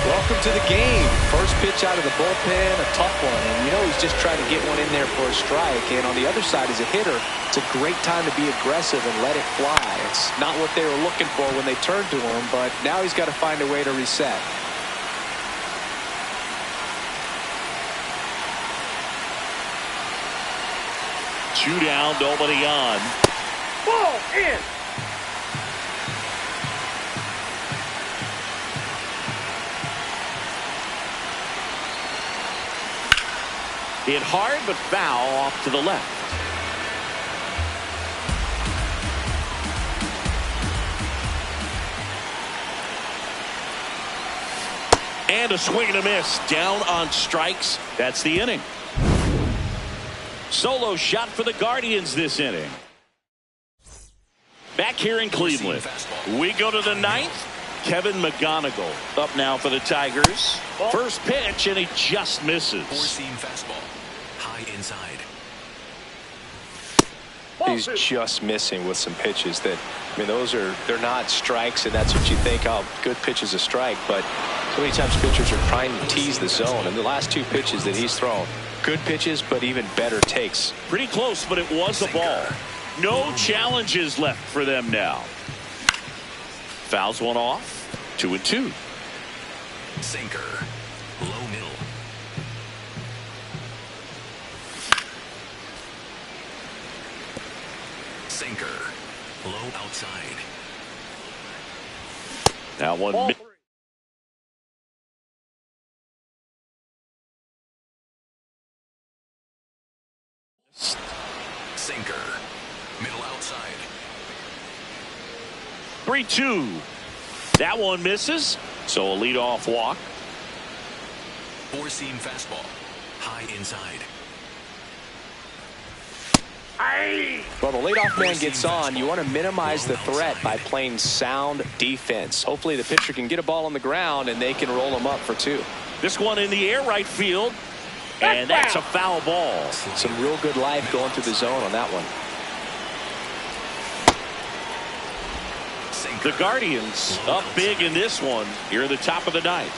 Speaker 3: Welcome to the game. First pitch out of the bullpen, a tough one. And you know he's just trying to get one in there for a strike. And on the other side, as a hitter, it's a great time to be aggressive and let it fly. It's not what they were looking for when they turned to him, but now he's got to find a way to reset.
Speaker 2: Two down, nobody on.
Speaker 5: Ball in.
Speaker 2: Hit hard, but foul off to the left. And a swing and a miss. Down on strikes. That's the inning. Solo shot for the Guardians this inning. Back here in Cleveland, we go to the 9th. Kevin McGonigal up now for the Tigers. First pitch, and he just misses.
Speaker 4: Four-seam fastball. High inside.
Speaker 3: He's just missing with some pitches that, I mean, they're not strikes, and that's what you think, oh, good pitch is a strike. But so many times pitchers are trying to tease the zone, and the last two pitches that he's thrown, good pitches, but even better takes.
Speaker 2: Pretty close, but it was a ball. No challenges left for them now. Fouls one off. 2-2.
Speaker 4: Sinker. Low middle. Sinker. Low outside.
Speaker 2: That one.
Speaker 5: Ball 3.
Speaker 4: Sinker. Middle outside.
Speaker 2: 3-2. That one misses. So a leadoff walk.
Speaker 4: Four-seam fastball. High inside.
Speaker 3: Well, the leadoff man gets on. You want to minimize the threat by playing sound defense. Hopefully the pitcher can get a ball on the ground and they can roll him up for 2.
Speaker 2: This one in the air right field. And that's a foul ball.
Speaker 3: Some real good life going through the zone on that one.
Speaker 2: The Guardians up big in this one here at the top of the ninth.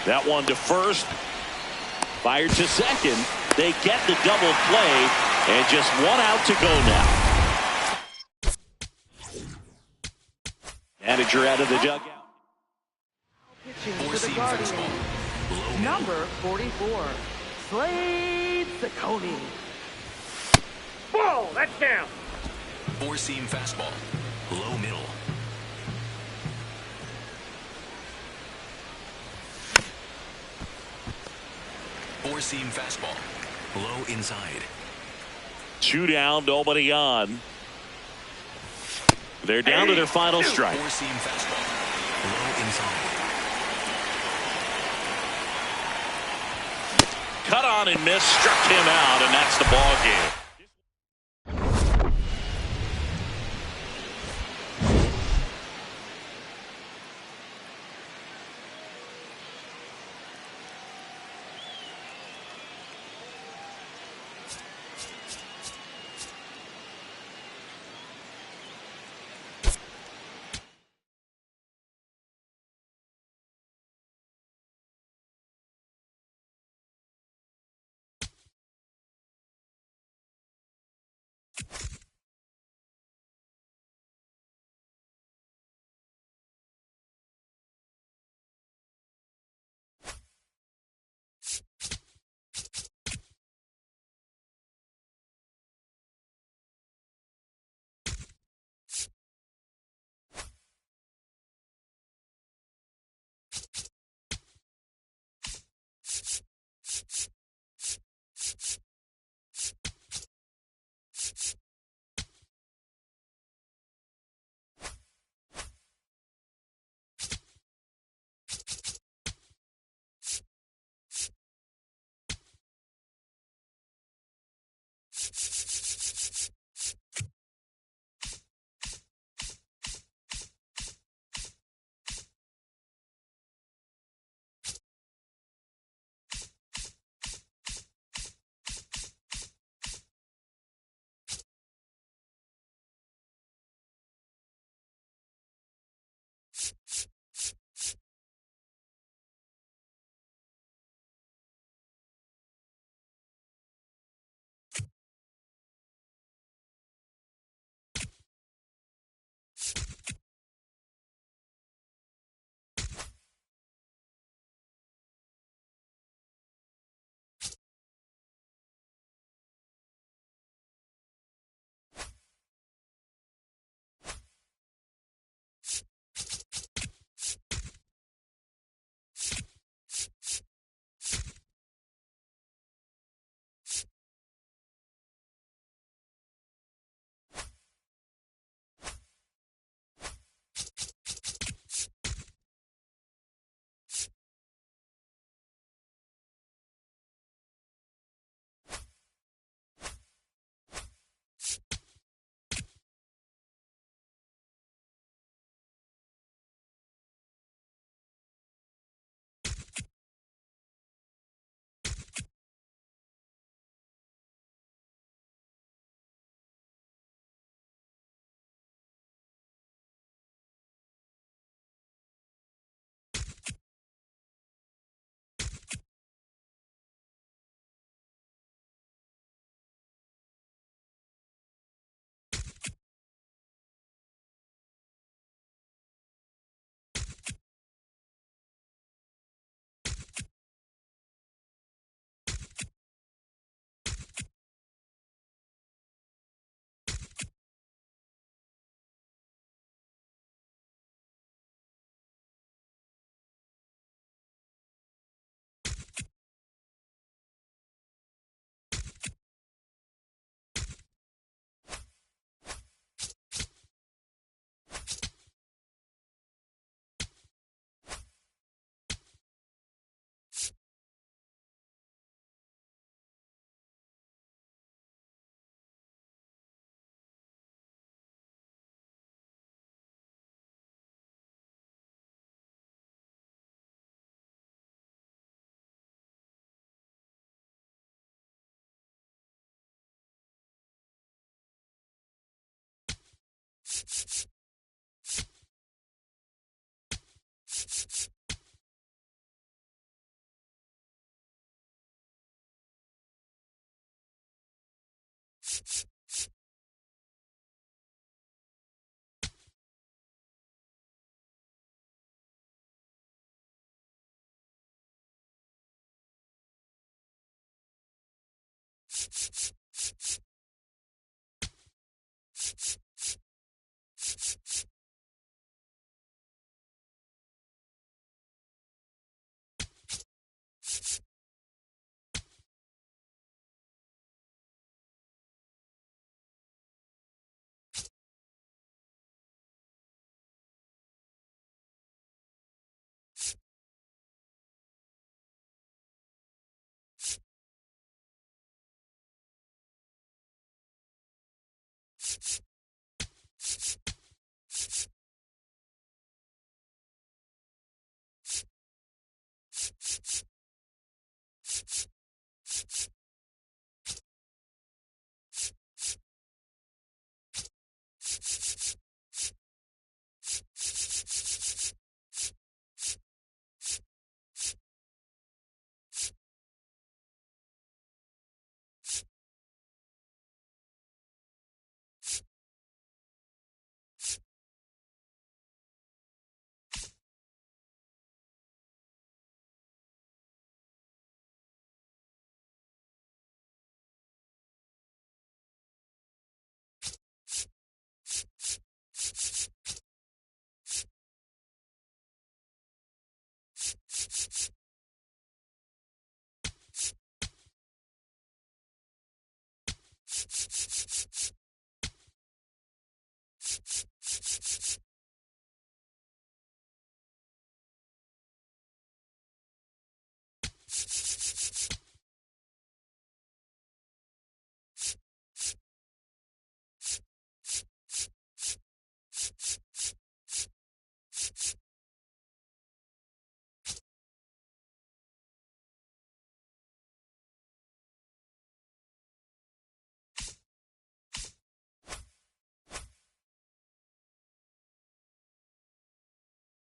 Speaker 2: That one to first. Fired to second. They get the double play. And just one out to go now. Manager out of the dugout.
Speaker 6: Pitching for the Guardians. Number 44, Slade Ciccone.
Speaker 5: Ball, that's down.
Speaker 4: Four-seam fastball. Low middle. Four-seam fastball. Low inside.
Speaker 2: 2 down, nobody on. They're down to their final strike.
Speaker 4: Four-seam fastball. Low inside.
Speaker 2: Cut on and miss, struck him out, and that's the ball game.